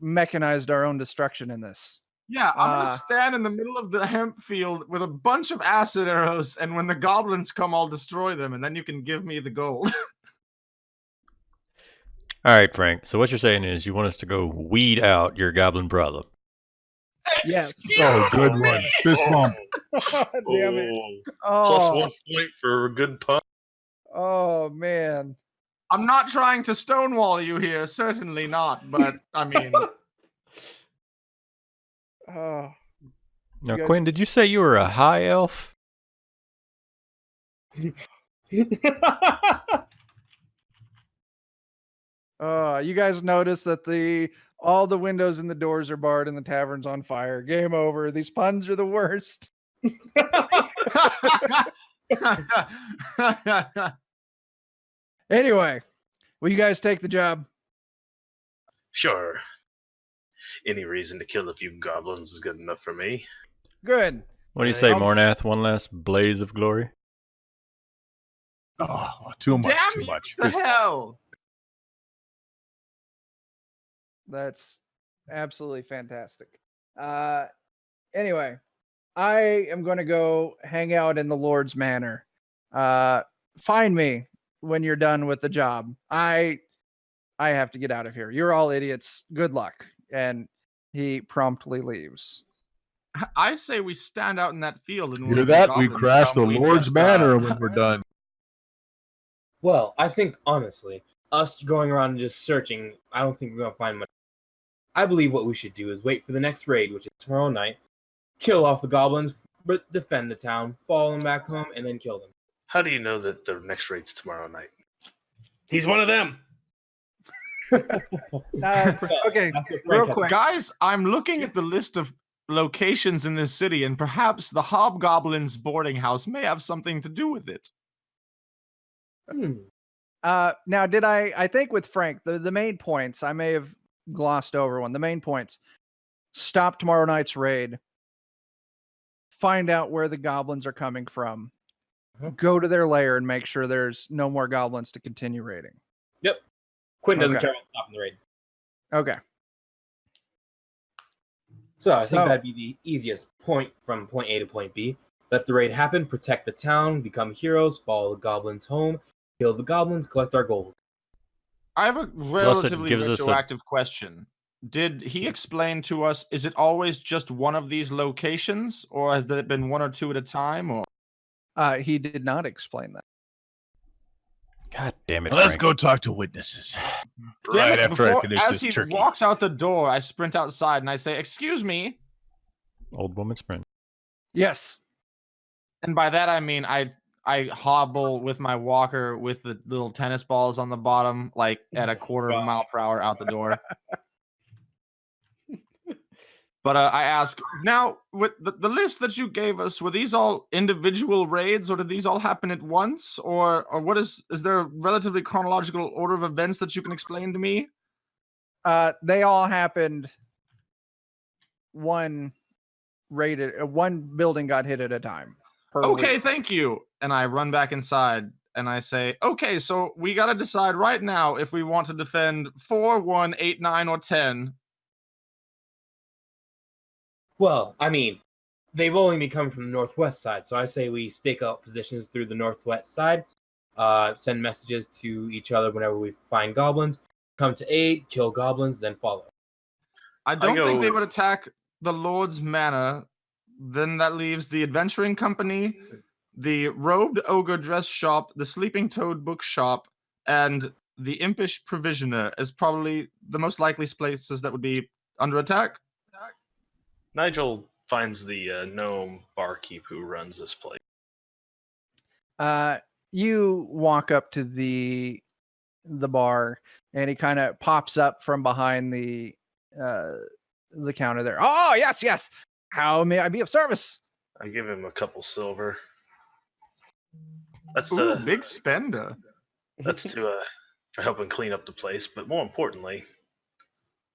mechanized our own destruction in this. Yeah, I'm gonna stand in the middle of the hemp field with a bunch of acid arrows, and when the goblins come, I'll destroy them, and then you can give me the gold. All right, Frank. So what you're saying is you want us to go weed out your goblin brother. Yes. Oh, good one. Fist bump. Damn it. Plus Oh, 1 point for a good pun. oh man. I'm not trying to stonewall you here, certainly not, but I mean, Oh. Now, guys- Quinn, did you say you were a high elf? You guys notice that all the windows and the doors are barred and the tavern's on fire. Game over. These puns are the worst. Anyway, will you guys take the job? Sure. Any reason to kill a few goblins is good enough for me. Good. What do you say, I'll- Mornath? One last blaze of glory? Oh, too much, Damn too you much. to hell. That's absolutely fantastic. Anyway, I am going to go hang out in the Lord's Manor. Find me when you're done with the job. I have to get out of here. You're all idiots. Good luck. And he promptly leaves. I say we stand out in that field and Hear when that? We goblins crash the come, we Lord's just, Manor when we're done. Well, I think honestly, us going around and just searching, I don't think we're gonna find much. I believe what we should do is wait for the next raid, which is tomorrow night, kill off the goblins, but defend the town, follow them back home, and then kill them. How do you know that the next raid's tomorrow night? He's one of them. Okay, That's what real Frank had- quick. Guys, I'm looking at the list of locations in this city, and perhaps the Hobgoblin's boarding house may have something to do with it. Now, did I think with Frank, the main points, I may have glossed over one. The main points: stop tomorrow night's raid, find out where the goblins are coming from, go to their lair and make sure there's no more goblins to continue raiding. Yep. Quinn doesn't Okay. care about stopping the raid. Okay. So I think So- that'd be the easiest point from point A to point B. Let the raid happen, protect the town, become heroes, follow the goblins home, kill the goblins, collect our gold. I have a relatively gives us a- retroactive question. Did he explain to us, is it always just one of these locations, or has there been one or two at a time? Or He did not explain that. God damn it, Let's Frank. go talk to witnesses. Damn Right it, after I before- finish as this he turkey. walks out the door, I sprint outside and I say, "Excuse me," Old woman sprint. Yes. and by that I mean I hobble with my walker with the little tennis balls on the bottom, like at a quarter of a mile per hour out the door. But I ask now, with the list that you gave us, were these all individual raids, or did these all happen at once, or what is there a relatively chronological order of events that you can explain to me? They all happened one building got hit at a time. per Okay, week. thank you. And I run back inside and I say, okay, so we got to decide right now if we want to defend 4, 1, 8, 9, or 10. Well, I mean, they've only been coming from the northwest side, so I say we stake out positions through the northwest side, send messages to each other whenever we find goblins, come to aid, kill goblins, then follow. I don't think they go- would attack the Lord's Manor. Then that leaves the Adventuring Company, the Robed Ogre Dress Shop, the Sleeping Toad Bookshop, and the Impish Provisioner as probably the most likely places that would be under attack. Nigel finds the gnome barkeep who runs this place. You walk up to the bar, and he kind of pops up from behind the counter there. Oh, yes, yes. How may I be of service? I give him a couple silver. That's Ooh, big spender. that's to for helping clean up the place. But more importantly,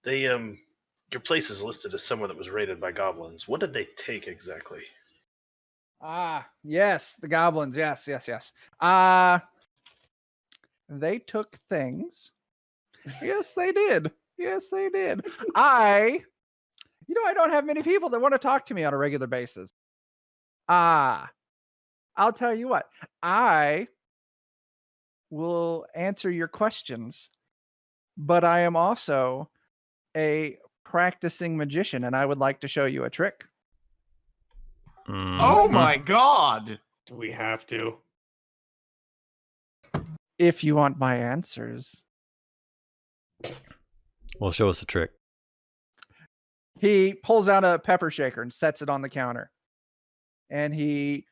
they your place is listed as somewhere that was raided by goblins. What did they take exactly? Ah, yes, the goblins. Yes, yes, yes. They took things. Yes, they did. Yes, they did. I don't have many people that want to talk to me on a regular basis. I'll tell you what. I will answer your questions, but I am also a practicing magician, and I would like to show you a trick. Oh my god! Do we have to? If you want my answers. Well, show us a trick. He pulls out a pepper shaker and sets it on the counter. And he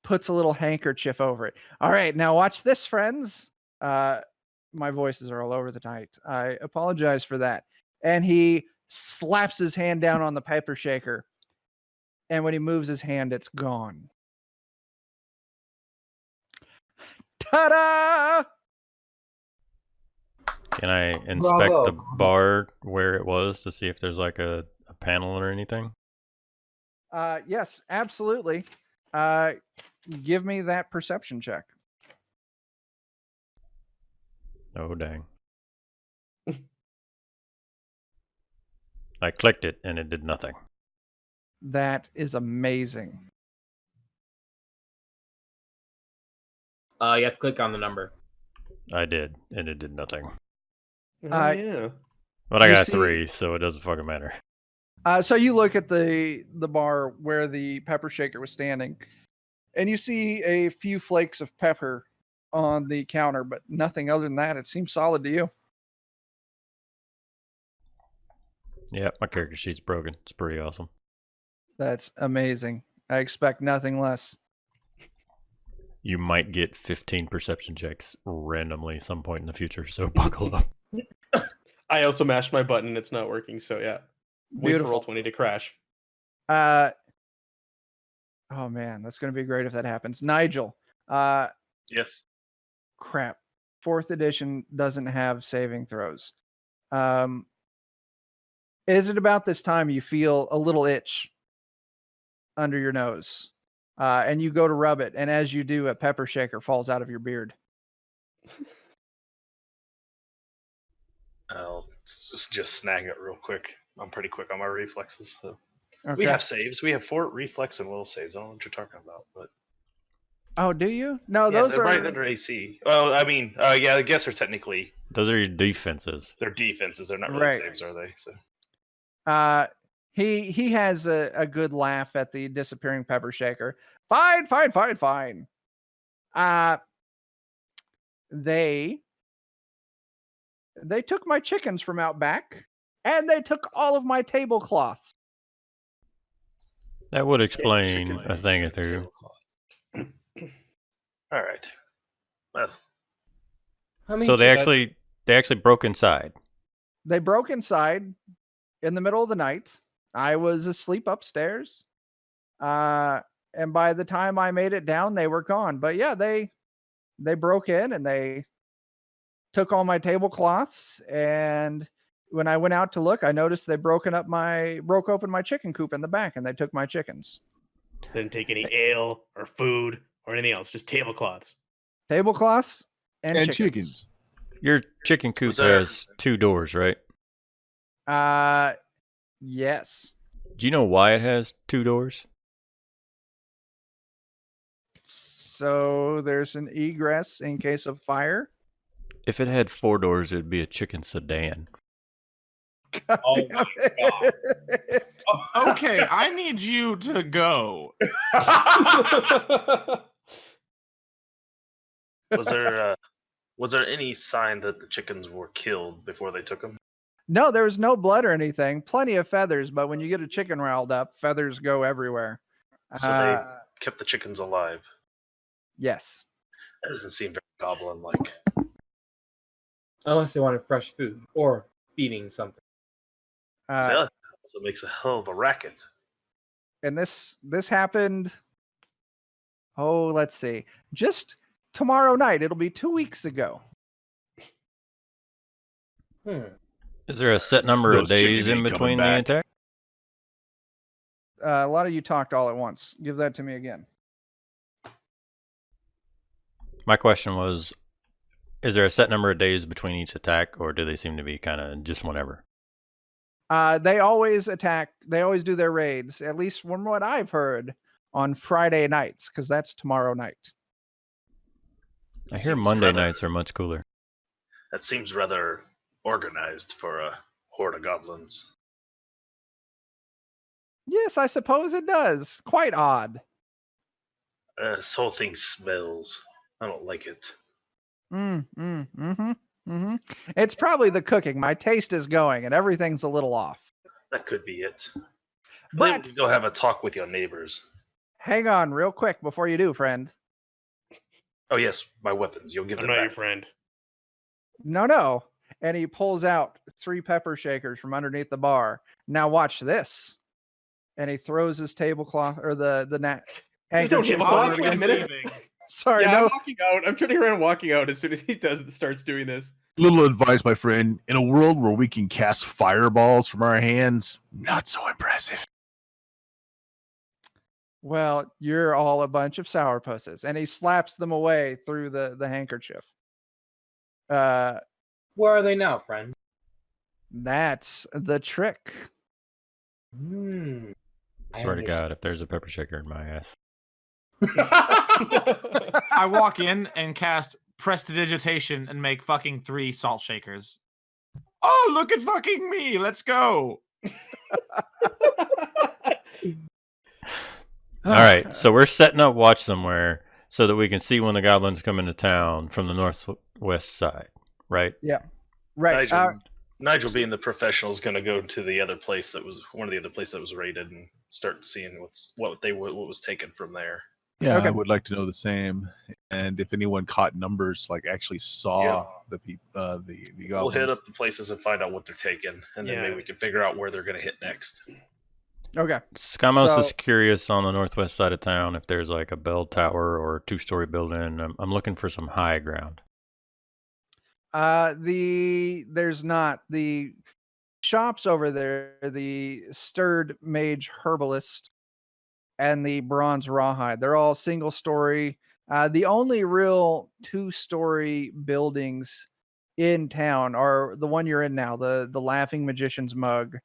puts a little handkerchief over it. All right, now watch this, friends. My voices are all over the night. I apologize for that. And he slaps his hand down on the pepper shaker. And when he moves his hand, it's gone. Ta-da! Can I inspect the Bravo. bar where it was to see if there's like a panel or anything? Yes, absolutely. Give me that perception check. Oh, dang. I clicked it and it did nothing. That is amazing. You have to click on the number. I did, and it did nothing. Oh, Uh, But I You got see- 3, so it doesn't fucking matter. So you look at the bar where the pepper shaker was standing, and you see a few flakes of pepper on the counter, but nothing other than that. It seems solid to you. Yeah, my character sheet's broken. It's pretty awesome. That's amazing. I expect nothing less. You might get 15 perception checks randomly some point in the future, so buckle up. I also mashed my button. It's not working. So yeah. Wait for Beautiful. Roll20 to crash. Oh man, that's going to be great if that happens. Nigel, Yes. crap. 4th edition doesn't have saving throws. Is it about this time you feel a little itch under your nose? And you go to rub it, and as you do, a pepper shaker falls out of your beard. I'll just snag it real quick. I'm pretty quick on my reflexes. So. Okay. We have saves. We have 4 reflex and will saves. I don't know what you're talking about, but Oh, do you? No, yeah, those they're are right under AC. Well, I mean, yeah, I guess they're technically Those are your defenses. they're defenses. They're not really Right. saves, are they? So He has a good laugh at the disappearing pepper shaker. Fine. They took my chickens from out back, and they took all of my tablecloths. That would Steak, explain chicken a thing or legs, two. tablecloth. All right. Well, How many So they chickens- actually broke inside. They broke inside in the middle of the night. I was asleep upstairs. And by the time I made it down, they were gone. But yeah, they broke in and they took all my tablecloths. And when I went out to look, I noticed they broke open my chicken coop in the back, and they took my chickens. So they didn't take any ale or food or anything else, just tablecloths. Tablecloths and And chickens. chickens. Your chicken coop Was there- has 2 doors, right? Yes. Do you know why it has 2 doors? So there's an egress in case of fire. If it had 4 doors, it would be a chicken sedan. God Oh damn my it. Okay, I need you to go. was there any sign that the chickens were killed before they took them? No, there was no blood or anything. Plenty of feathers, but when you get a chicken riled up, feathers go everywhere. So they kept the chickens alive. Yes. That doesn't seem very goblin-like. Unless they wanted fresh food or feeding something. So it makes a hell of a racket. And this happened. Oh, let's see. Just tomorrow night. It'll be 2 weeks ago. Is there a set number of Those chickens days in ain't coming between the back. attack? A lot of you talked all at once. Give that to me again. My question was, is there a set number of days between each attack, or do they seem to be kind of just whenever? They always attack. They always do their raids, at least from what I've heard, on Friday nights, because that's tomorrow night. I hear Seems Monday rather- nights are much cooler. That seems rather organized for a horde of goblins. Yes, I suppose it does. Quite odd. This whole thing smells. I don't like it. It's probably the cooking. My taste is going, and everything's a little off. That could be it. But Maybe go have a talk with your neighbors. hang on real quick before you do, friend. Oh yes, my weapons. You'll give I'm them not back. your friend. No. And he pulls out 3 pepper shakers from underneath the bar. Now watch this. and he throws his tablecloth or the net. There's no tablecloth. Wait a minute. Sorry, Yeah, no. I'm walking out. I'm turning around, and walking out as soon as he starts doing this. Little advice, my friend. In a world where we can cast fireballs from our hands, not so impressive. Well, you're all a bunch of sourpusses, and he slaps them away through the handkerchief. Where are they now, friend? That's the trick. Hmm. Swear to God, if there's a pepper shaker in my ass. I walk in and cast prestidigitation and make fucking 3 salt shakers. Oh, look at fucking me. Let's go. All right, so we're setting up watch somewhere so that we can see when the goblins come into town from the northwest side, right? Right. Nigel, being the professional, is going to go to the other place that was one of the other places that was raided and start seeing what was taken from there. Yeah, Okay. I would like to know the same. And if anyone caught numbers, like actually saw the goblins. We'll hit up the places and find out what they're taking, and then Yeah. maybe we can figure out where they're going to hit next. Okay. Skamos is So- curious on the northwest side of town if there's like a bell tower or a 2-story building. I'm looking for some high ground. There's not the shops over there, the Stirred Mage Herbalist and the Bronze Rawhide. They're all single story. The only real 2-story buildings in town are the one you're in now, the Laughing Magician's Mug,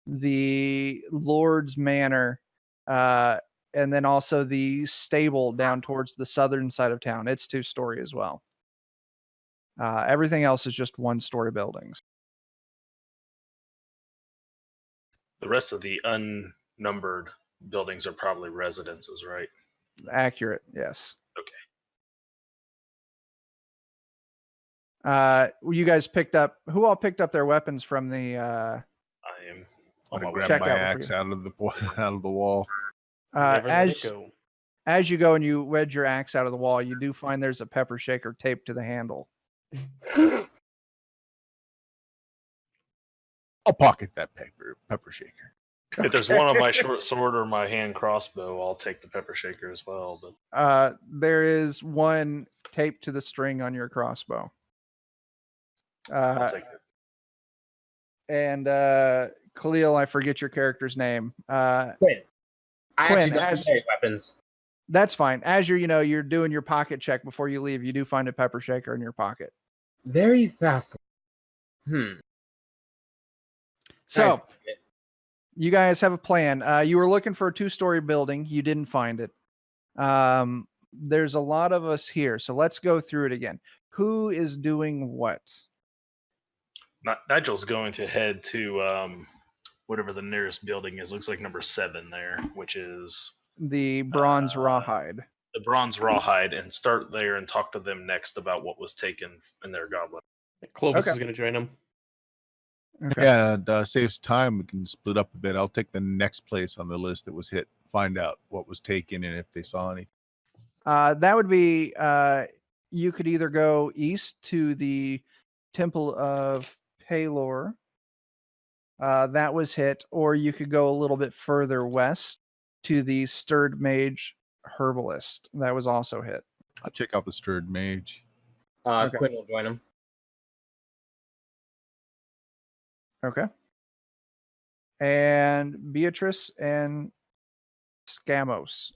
the Lord's Manor, and then also the stable down towards the southern side of town. It's 2-story as well. Everything else is just 1-story buildings. The rest of the unnumbered buildings are probably residences, right? Accurate, yes. Okay. You guys who all picked up their weapons from the I am I'm on my gonna way. grab Check my out axe out of the wall. Never let it go. as you go and you wedge your axe out of the wall, you do find there's a pepper shaker taped to the handle. I'll pocket that pepper shaker. If there's one on my short sword or my hand crossbow, I'll take the pepper shaker as well. But There is one taped to the string on your crossbow. I'll take it. And Khalil, I forget your character's name. Quinn. I Quinn, actually don't carry weapons. That's fine. As you're doing your pocket check before you leave, you do find a pepper shaker in your pocket. Very fascinating. So Nice. you guys have a plan. You were looking for a 2-story building. You didn't find it. There's a lot of us here, so let's go through it again. Who is doing what? Nigel's going to head to whatever the nearest building is. Looks like number 7 there, which is The Bronze Rawhide. the Bronze Rawhide, and start there and talk to them next about what was taken in their goblin. Clovis Okay. is going to join him. Okay. Yeah, and saves time. We can split up a bit. I'll take the next place on the list that was hit. Find out what was taken and if they saw anything. That would be you could either go east to the Temple of Palor. That was hit, or you could go a little bit further west to the Stirred Mage Herbalist. That was also hit. I'll check out the Stirred Mage. Okay. Quinn will join him. Okay. And Beatrice and Scamos.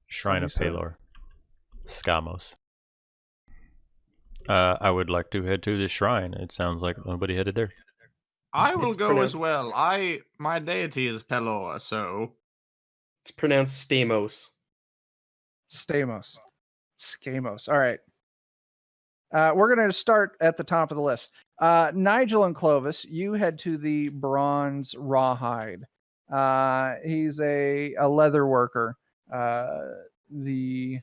Shrine of Somebody said- Palor. Skamos. I would like to head to this shrine. It sounds like nobody headed there. I will It's go as pronounced- well. My deity is Pelor, so It's pronounced Stamos. Stamos. Scamos. All right. We're going to start at the top of the list. Nigel and Clovis, you head to the Bronze Rawhide. He's a leather worker. The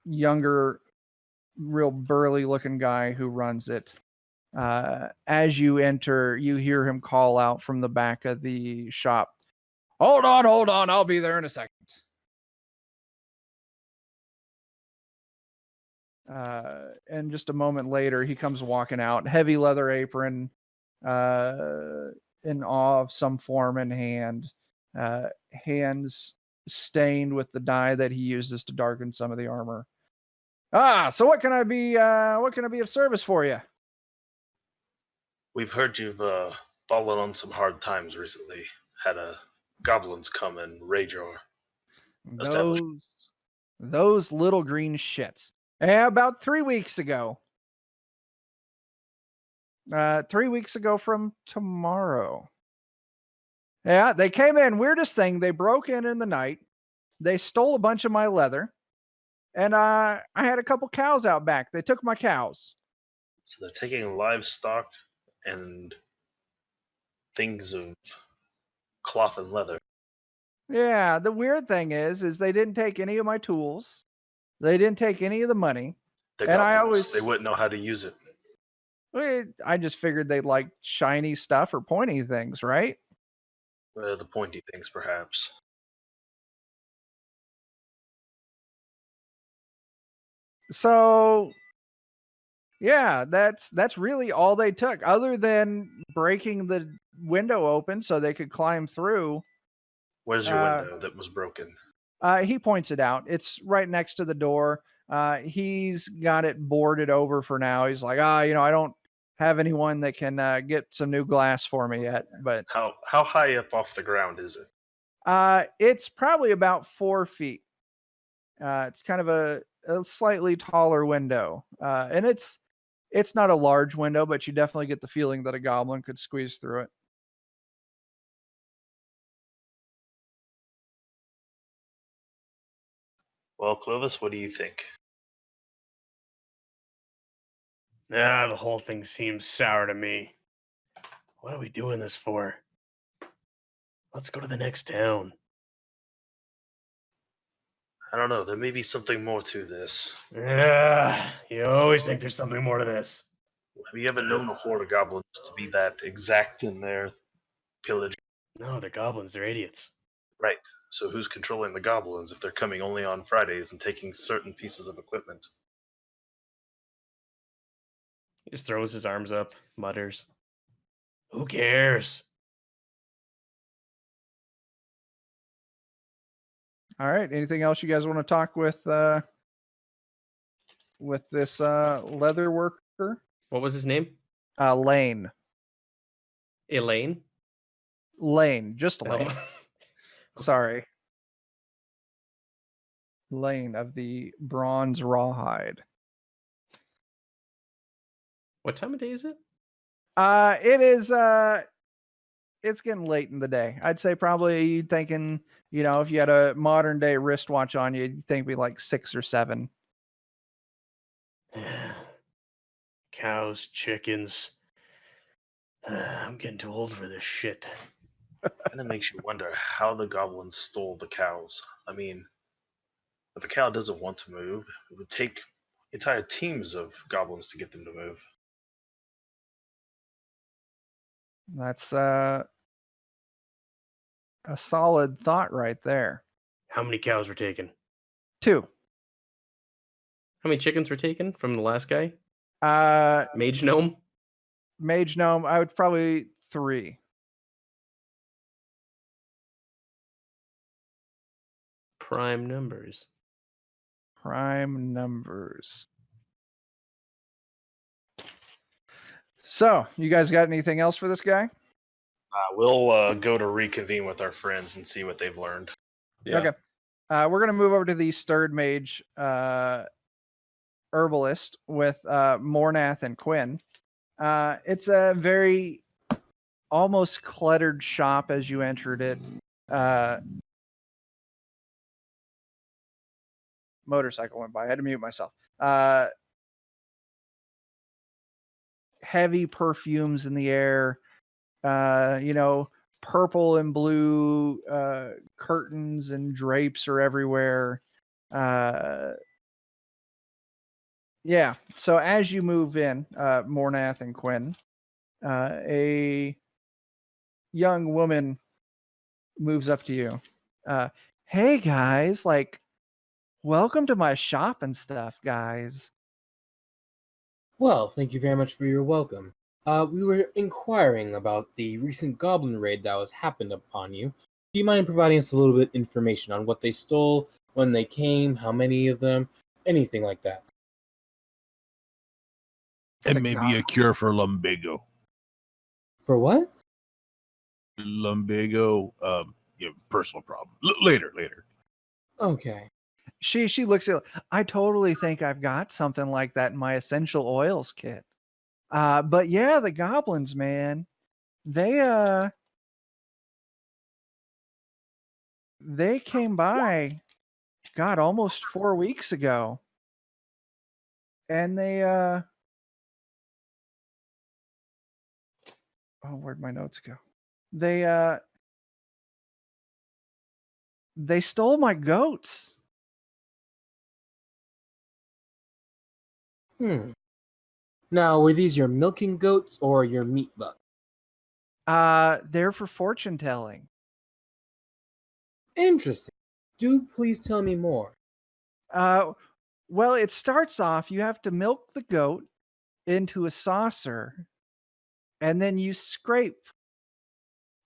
younger, real burly looking guy who runs it. As you enter, you hear him call out from the back of the shop. Hold on. I'll be there in a second. And just a moment later, he comes walking out, heavy leather apron, in awe of some form in hand, hands stained with the dye that he uses to darken some of the armor. So what can I be of service for you? We've heard you've fallen on some hard times recently. Had goblins come and raid your establishment. Those little green shits. Yeah, about 3 weeks ago. 3 weeks ago from tomorrow. Yeah, they came in. Weirdest thing, they broke in the night. They stole a bunch of my leather. And I had a couple cows out back. They took my cows. So they're taking livestock and things of cloth and leather. Yeah, the weird thing is they didn't take any of my tools. They didn't take any of the money. The And I goblins, they always, wouldn't know how to use it. I just figured they like shiny stuff or pointy things, right? The pointy things, perhaps. So yeah, that's really all they took, other than breaking the window open so they could climb through. Where's your window that was broken? He points it out. It's right next to the door. He's got it boarded over for now. He's like, I don't have anyone that can get some new glass for me yet. But How high up off the ground is it? it's probably about 4 feet. It's kind of a slightly taller window, and it's not a large window, but you definitely get the feeling that a goblin could squeeze through it. Well, Clovis, what do you think? The whole thing seems sour to me. What are we doing this for? Let's go to the next town. I don't know. There may be something more to this. You always think there's something more to this. Have you ever known a horde of goblins to be that exact in their pillage? No, they're goblins. They're idiots. Right. So who's controlling the goblins if they're coming only on Fridays and taking certain pieces of equipment? He just throws his arms up, mutters, "Who cares?" All right. Anything else you guys want to talk with this leather worker? What was his name? Lane. Elaine? Lane. Just Lane. Oh. Sorry. Lane of the Bronze Rawhide. What time of day is it? It is it's getting late in the day. I'd say probably thinking, if you had a modern day wristwatch on you, you'd think it'd be like 6 or 7. Cows, chickens. I'm getting too old for this shit. Kind of makes you wonder how the goblins stole the cows. I mean, if a cow doesn't want to move, it would take entire teams of goblins to get them to move. That's a solid thought right there. How many cows were taken? 2. How many chickens were taken from the last guy? Uh, Mage gnome? Mage gnome, I would probably 3. Prime numbers. Prime numbers. So, you guys got anything else for this guy? We'll go to reconvene with our friends and see what they've learned. Yeah. Okay. We're going to move over to the Stirred Mage herbalist with Mornath and Quinn. It's a very almost cluttered shop as you entered it. Motorcycle went by. I had to mute myself. Heavy perfumes in the air. Purple and blue curtains and drapes are everywhere. Yeah. So as you move in, Mornath and Quinn, a young woman moves up to you. Hey guys, welcome to my shop and stuff, guys. Well, thank you very much for your welcome. We were inquiring about the recent goblin raid that was happened upon you. Do you mind providing us a little bit information on what they stole, when they came, how many of them, anything like that? And maybe a cure for lumbago. For what? Lumbago, yeah, personal problem. Later. Okay. She looks at. I totally think I've got something like that in my essential oils kit. But yeah, the goblins, man, they they came by, God, almost 4 weeks ago, and they oh, where'd my notes go? They they stole my goats. Now, were these your milking goats or your meat buck? They're for fortune telling. Interesting. Do please tell me more. Uh, well, it starts off you have to milk the goat into a saucer, and then you scrape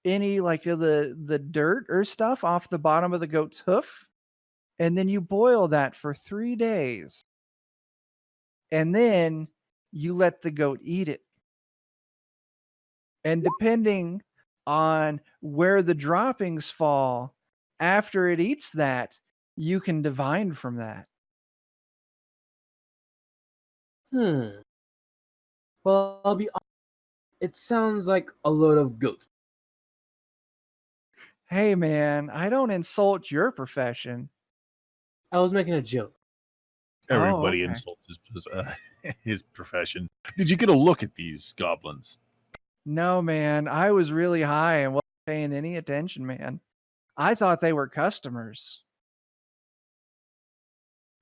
any like of the dirt or stuff off the bottom of the goat's hoof, and then you boil that for 3 days. And then you let the goat eat it. And depending on where the droppings fall after it eats that, you can divine from that. Hmm. Well, I'll be honest. It sounds like a load of goat. Hey man, I don't insult your profession. I was making a joke. Oh, Everybody okay. insults his profession. Did you get a look at these goblins? No, man, I was really high and wasn't paying any attention, man. I thought they were customers.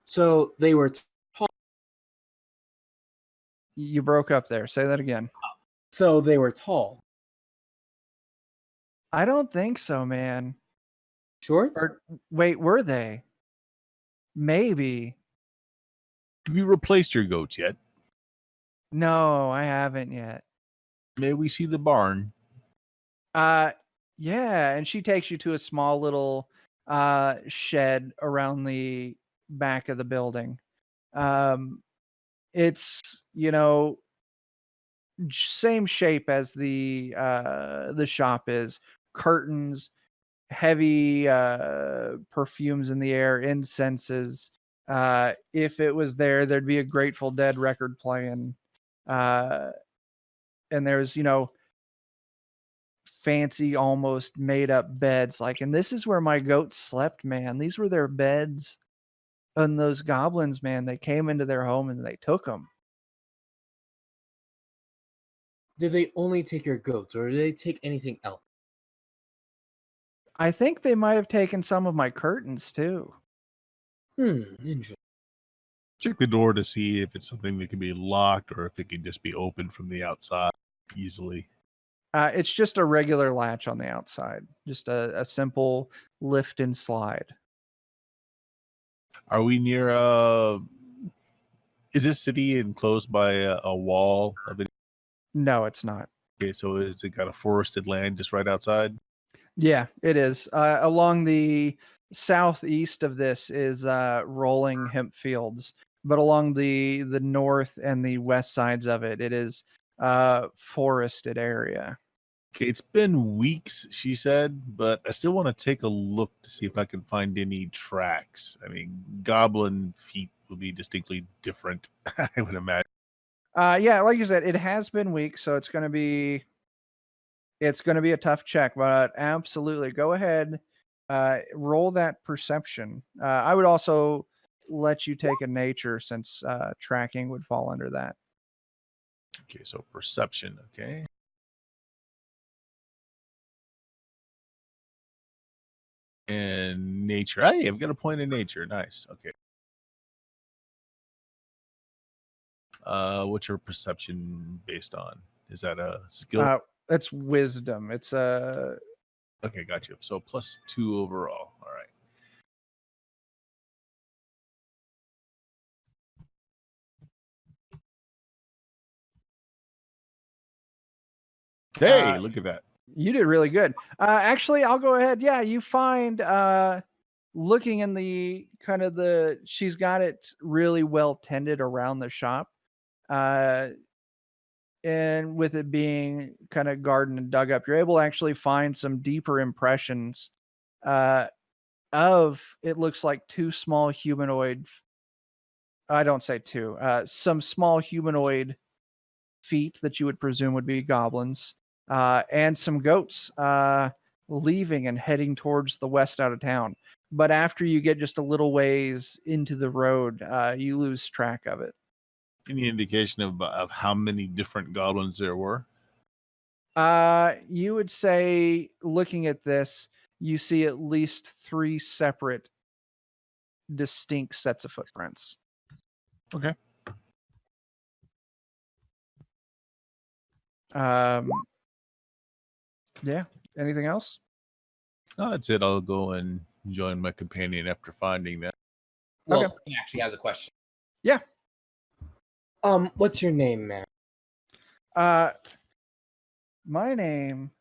So they were tall. You broke up there. Say that again. So they were tall. I don't think so, man. Short? Or wait, were they? Maybe. Have you replaced your goats yet? No, I haven't yet. May we see the barn? Uh yeah, and she takes you to a small little shed around the back of the building. Um it's, same shape as the shop is. Curtains, heavy perfumes in the air, incenses. If it was there, there'd be a Grateful Dead record playing. Uh and there's, fancy, almost made up beds. Like, and this is where my goats slept, man. These were their beds. And those goblins, man, they came into their home and they took them. Did they only take your goats, or did they take anything else? I think they might have taken some of my curtains too. Interesting. Check the door to see if it's something that can be locked or if it can just be opened from the outside easily. It's just a regular latch on the outside, just a simple lift and slide. Are we near is this city enclosed by a wall of it? No, it's not. Okay, so is it got a forested land just right outside? Yeah, it is. Along the southeast of this is rolling hemp fields, but along the north and the west sides of it, it is forested area. Okay, it's been weeks, she said, but I still want to take a look to see if I can find any tracks. I mean, goblin feet will be distinctly different, I would imagine. Yeah, like you said, it has been weeks, so it's gonna be a tough check, but absolutely go ahead, roll that perception. I would also let you take a nature since tracking would fall under that. Okay, so perception, okay. And nature. Hey, I've got a point in nature. Nice. Okay. What's your perception based on? Is that a skill? It's wisdom. It's a Okay, got you. So +2 overall. All right. Hey, look at that. You did really good. Actually, I'll go ahead. Yeah, you find looking in the she's got it really well tended around the shop. Uh, and with it being kind of garden and dug up, you're able to actually find some deeper impressions uh, of it looks like two small humanoid. I don't say two. Some small humanoid feet that you would presume would be goblins, and some goats leaving and heading towards the west out of town. But after you get just a little ways into the road, you lose track of it. Any indication of how many different goblins there were? You would say, looking at this, you see at least 3 separate, distinct sets of footprints. Okay. Yeah. Anything else? No, that's it. I'll go and join my companion after finding that. Well, Okay. he actually has a question. Yeah. What's your name, man? My name,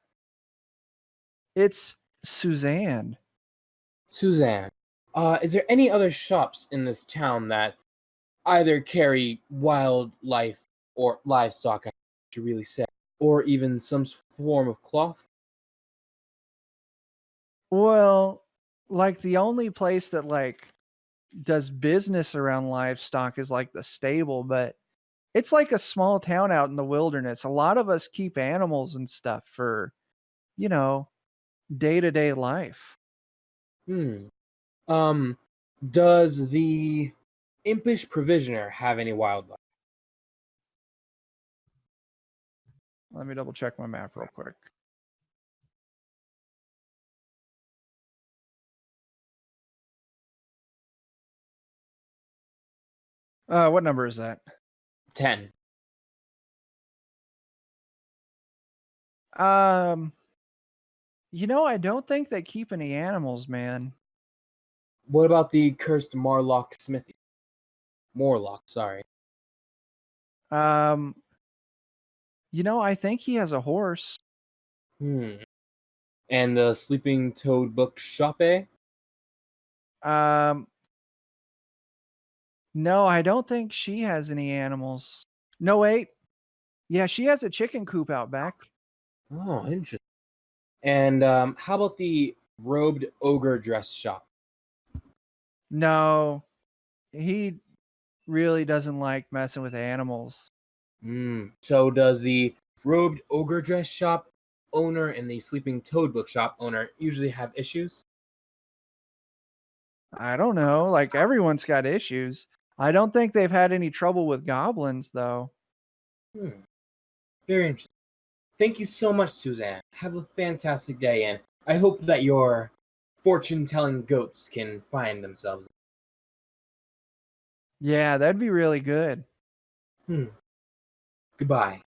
it's Suzanne. Suzanne. Is there any other shops in this town that either carry wildlife or livestock, to really say, or even some form of cloth? Well, like the only place that does business around livestock is like the stable, but it's like a small town out in the wilderness. A lot of us keep animals and stuff for, you know, day-to-day life. Does the impish provisioner have any wildlife? Let me double check my map real quick. What number is that? 10. I don't think they keep any animals, man. What about the cursed Marlock smithy? Morlock, sorry. I think he has a horse. And the sleeping toad book shop, eh? No, I don't think she has any animals. No, wait. Yeah, she has a chicken coop out back. Oh, interesting. And how about the robed ogre dress shop? No, he really doesn't like messing with animals. So does the robed ogre dress shop owner and the sleeping toad book shop owner usually have issues? I don't know. Like, everyone's got issues. I don't think they've had any trouble with goblins, though. Very interesting. Thank you so much, Suzanne. Have a fantastic day, and I hope that your fortune-telling goats can find themselves. Yeah, that'd be really good. Goodbye.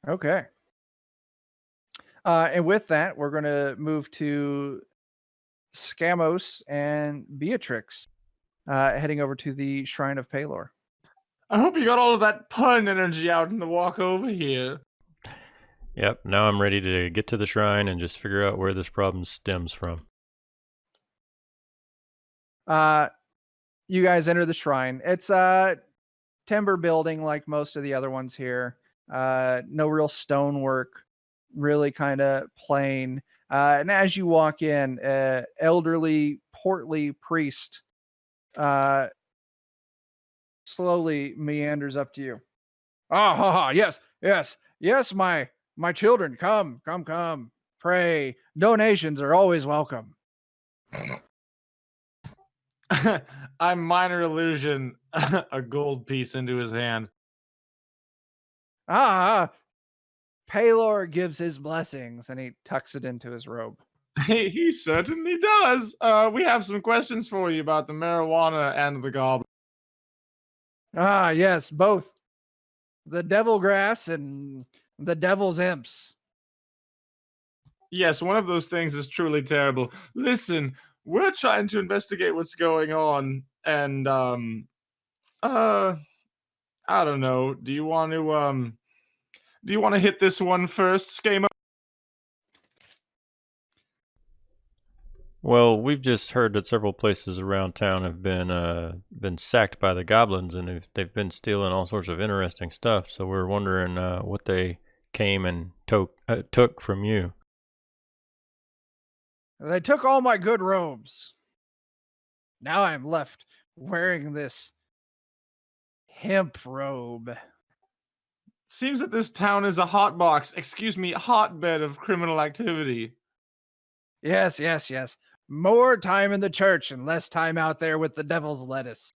Okay. And with that, we're going to move to Scamos and Beatrix, heading over to the Shrine of Palor. I hope you got all of that pun energy out in the walk over here. Yep, now I'm ready to get to the shrine and just figure out where this problem stems from. You guys enter the shrine. It's a timber building like most of the other ones here. No real stonework, really kind of plain. And as you walk in, elderly, portly priest slowly meanders up to you. Yes, my children, come. Pray. Donations are always welcome. I minor illusion a gold piece into his hand. Palor gives his blessings, and he tucks it into his robe. He certainly does. We have some questions for you about the marijuana and the goblin. Yes, both. The devil grass and the devil's imps. Yes, one of those things is truly terrible. Listen, we're trying to investigate what's going on, and I don't know. Do you want to Do you want to hit this one first, Skama? Well, we've just heard that several places around town have been sacked by the goblins, and they've been stealing all sorts of interesting stuff. So we're wondering what they came and took from you. They took all my good robes. Now I'm left wearing this hemp robe. Seems that this town is a hotbed of criminal activity. Yes. More time in the church and less time out there with the devil's lettuce.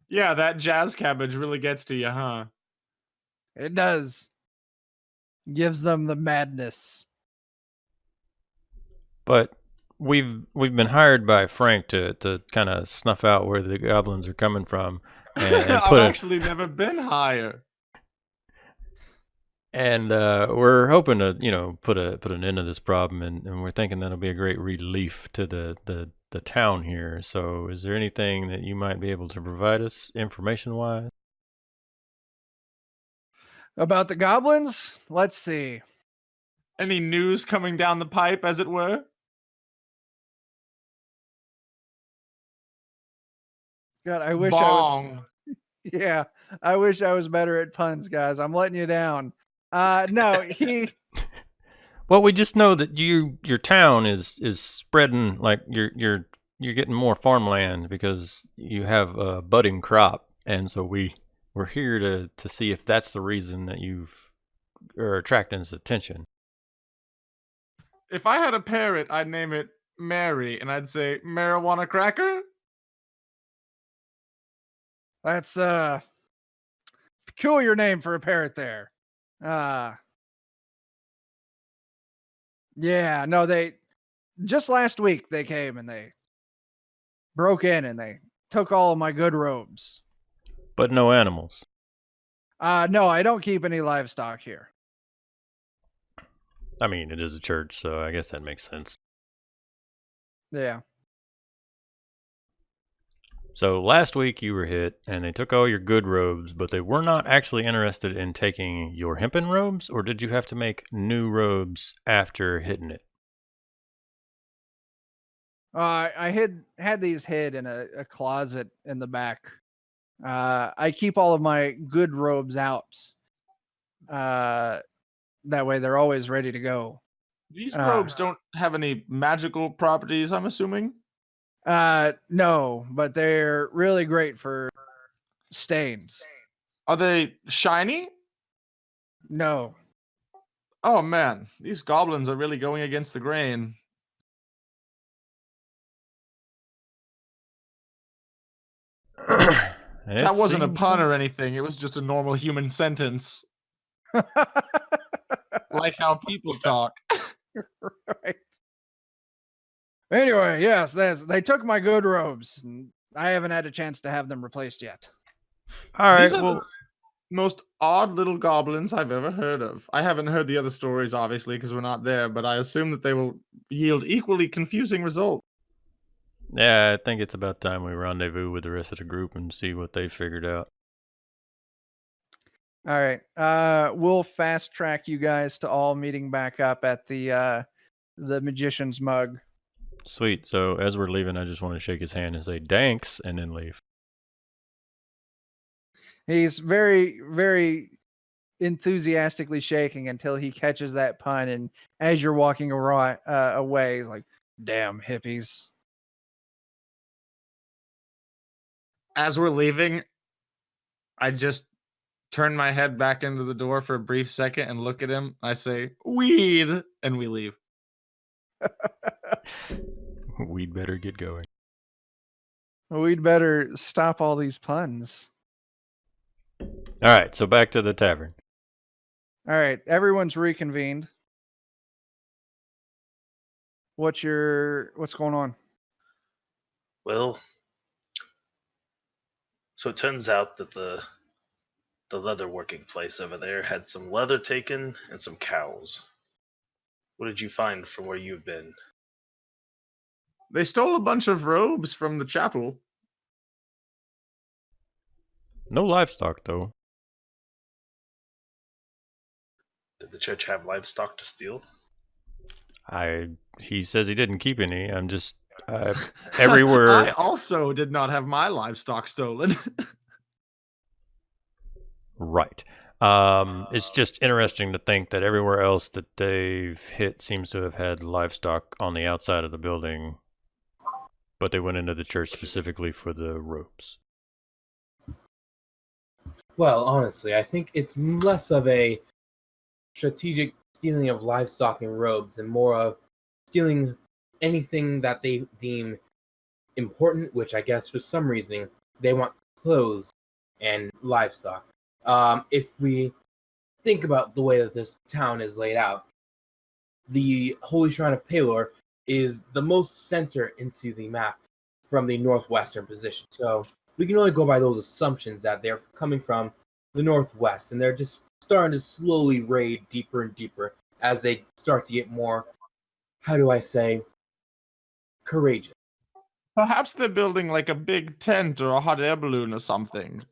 Yeah, that jazz cabbage really gets to you, huh? It does. Gives them the madness. But we've been hired by Frank to kind of snuff out where the goblins are coming from, and I've put actually never been higher. and we're hoping to put an end to this problem, and we're thinking that'll be a great relief to the town here. So is there anything that you might be able to provide us information wise? About the goblins? Let's see. Any news coming down the pipe, as it were? God, I wish Bong. I wish I was better at puns, guys. I'm letting you down. No, he Well, we just know that your town is spreading, like you're getting more farmland because you have a budding crop, and so we're here to see if that's the reason that are attracting his attention. If I had a parrot, I'd name it Mary, and I'd say marijuana cracker. that's peculiar name for a parrot there. Yeah, no, they just last week they came and they broke in and they took all of my good robes. But no animals. No, I don't keep any livestock here. I mean, it is a church, so I guess that makes sense. Yeah. So last week you were hit, and they took all your good robes, but they were not actually interested in taking your hempen robes, or did you have to make new robes after hitting it? I had these hid in a closet in the back. I keep all of my good robes out. That way they're always ready to go. These robes don't have any magical properties, I'm assuming? No, but they're really great for stains. Are they shiny? No. Oh man, these goblins are really going against the grain. That wasn't a pun or anything. It was just a normal human sentence. Like how people talk. Right. Anyway, yes, they took my good robes, and I haven't had a chance to have them replaced yet. All right, These are well, the most odd little goblins I've ever heard of. I haven't heard the other stories, obviously, because we're not there, but I assume that they will yield equally confusing results. yeah, I think it's about time we rendezvous with the rest of the group and see what they figured out. All right. We'll fast track you guys to all meeting back up at the magician's mug. Sweet. So as we're leaving, I just want to shake his hand and say "Thanks" and then leave. He's very, very enthusiastically shaking until he catches that pun, and as you're walking away, he's like, "Damn hippies." As we're leaving, I just turn my head back into the door for a brief second and look at him. I say, "Weed," and we leave. We'd better get going. We'd better stop all these puns. All right, so back to the tavern. All right, everyone's reconvened. What's going on? Well, so it turns out that the leather working place over there had some leather taken and some cows. What did you find from where you've been? They stole a bunch of robes from the chapel. No livestock, though. Did the church have livestock to steal? He says he didn't keep any. I'm just everywhere. I also did not have my livestock stolen. Right. It's just interesting to think that everywhere else that they've hit seems to have had livestock on the outside of the building, but they went into the church specifically for the robes. Well, honestly, I think it's less of a strategic stealing of livestock and robes and more of stealing anything that they deem important, which I guess for some reason they want clothes and livestock. If we think about the way that this town is laid out, the Holy Shrine of Palor is the most center into the map from the northwestern position. So we can only go by those assumptions that they're coming from the northwest, and they're just starting to slowly raid deeper and deeper as they start to get more, how do I say, courageous. Perhaps they're building like a big tent or a hot air balloon or something.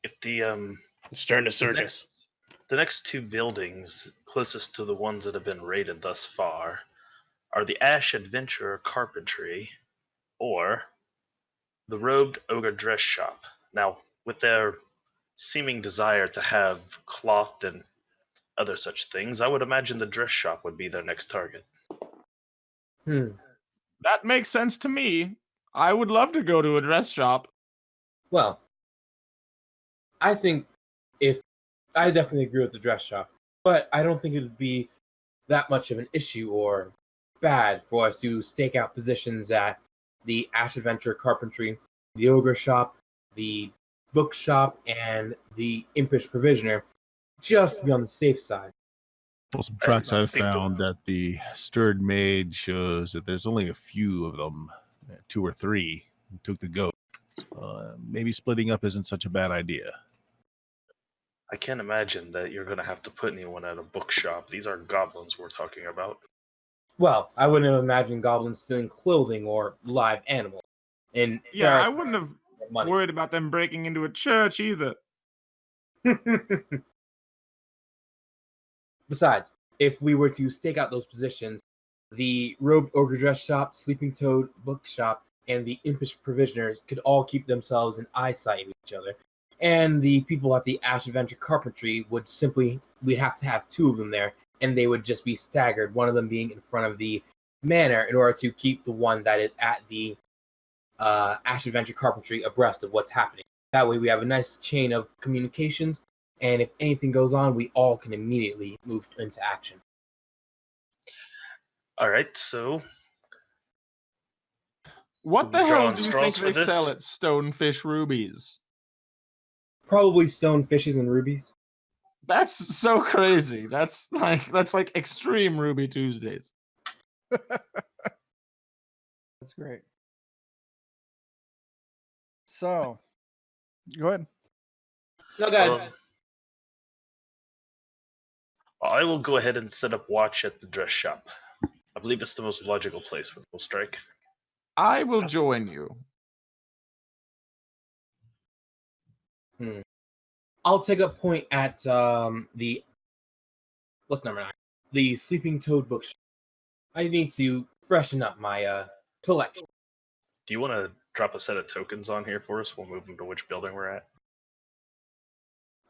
If the Starting to the surge us. next two buildings closest to the ones that have been raided thus far are the Ash Adventurer Carpentry or the Robed Ogre Dress Shop. Now, with their seeming desire to have cloth and other such things, I would imagine the dress shop would be their next target. That makes sense to me. I would love to go to a dress shop. Well, I think I definitely agree with the dress shop, but I don't think it would be that much of an issue or bad for us to stake out positions at the Ash Adventure Carpentry, the Ogre Shop, the Bookshop, and the Impish Provisioner, just to be on the safe side. Well, some tracks I've think the- found that the Stirred Maid shows that there's only a few of them, 2 or 3, who took the goat. Maybe splitting up isn't such a bad idea. I can't imagine that you're going to have to put anyone at a bookshop. These are goblins we're talking about. Well, I wouldn't have imagined goblins stealing clothing or live animals. And Yeah, I wouldn't have money. worried about them breaking into a church either. Besides, if we were to stake out those positions, the Robed Ogre Dress Shop, Sleeping Toad Bookshop, and the Impish Provisioners could all keep themselves in eyesight of each other. And the people at the Ash Adventure Carpentry we'd have to have 2 of them there, and they would just be staggered, one of them being in front of the manor in order to keep the one that is at the Ash Adventure Carpentry abreast of what's happening. That way we have a nice chain of communications, and if anything goes on, we all can immediately move into action. All right, so What the Drawing hell do you think straws for they this? sell at Stonefish Rubies? Probably stone fishes and rubies. That's so crazy. That's like extreme Ruby Tuesdays. That's great. So, go ahead. No, go ahead. I will go ahead and set up watch at the dress shop. I believe it's the most logical place where we'll strike. I will join you. I'll take a point at the what's number 9? The Sleeping Toad Bookshop. I need to freshen up my collection. Do you want to drop a set of tokens on here for us? We'll move them to which building we're at.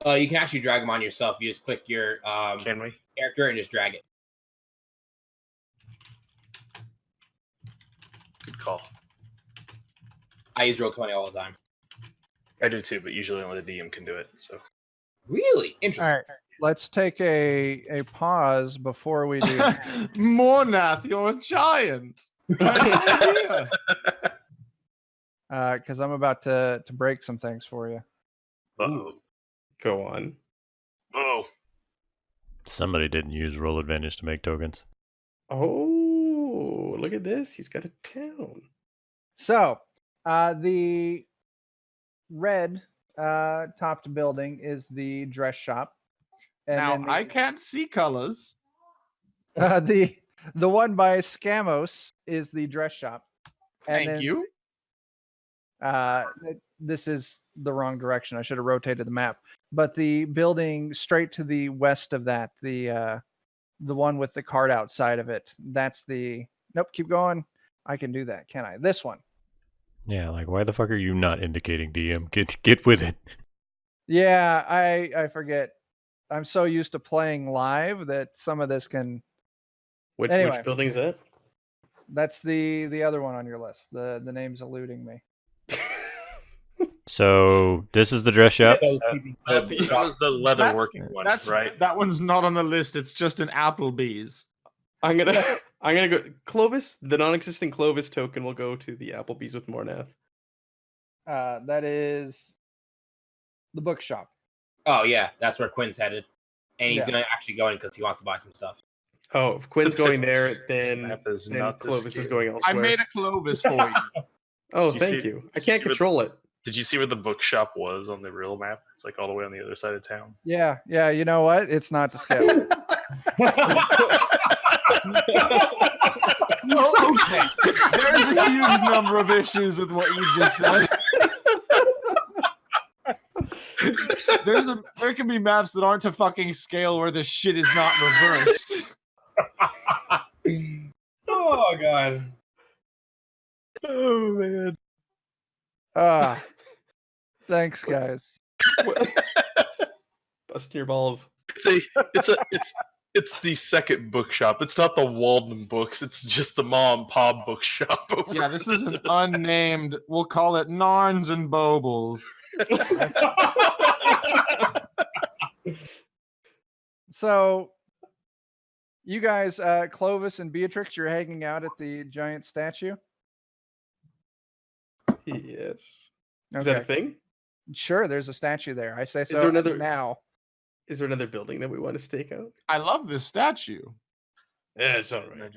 You can actually drag them on yourself. You just click your Can we? character and just drag it. Good call. I use Roll20 all the time. I do too, but usually only the DM can do it. So Really All interesting. right, let's take a pause before we do that. Mornath, you're a giant. Yeah. Because I'm about to break some things for you. Uh-oh. Go on. Oh, Somebody didn't use roll advantage to make tokens. Oh, look at this. He's got a town. So, the red topped building is the dress shop, and Now then I can't see colors. the one by Scamos is the dress shop. And Thank then, you. this is the wrong direction. I should have rotated the map. But the building straight to the west of that, the one with the cart outside of it, that's the. Nope, keep going. I can do that, can I? This one. Yeah, like why the fuck are you not indicating DM? Get with it. Yeah, I forget. I'm so used to playing live that some of this can. Which Anyway. building's that? That's the other one on your list. The name's eluding me. So this is the dress shop. That was the leatherworking one, right? That one's not on the list. It's just an Applebee's. I'm gonna go Clovis. The non-existent Clovis token will go to the Applebee's with Mornath. That is the bookshop. Oh yeah, that's where Quinn's headed, and he's Yeah. gonna actually go in because he wants to buy some stuff. Oh, if Quinn's going there, then map is then not this Clovis is scary. going I elsewhere. made a Clovis for you. Oh, Did you thank see- you. I did you can't see what- control it. Did you see where the bookshop was on the real map? It's like all the way on the other side of town. Yeah. You know what? It's not to scale. Well, okay. There's a huge number of issues with what you just said. There can be maps that aren't to fucking scale where the shit is not reversed. Oh god. Oh man. Thanks, guys. Busting your balls. It's the second bookshop. It's not the Walden Books. It's just the mom and pop bookshop. Over Yeah, this is an the town. unnamed. We'll call it Narns and Bobles. So, you guys, Clovis and Beatrix, you're hanging out at the giant statue. Yes. Is that a Okay. thing? Sure, there's a statue there. I say so there another- now. Is there another building that we want to stake out? I love this statue. Yeah, it's all right.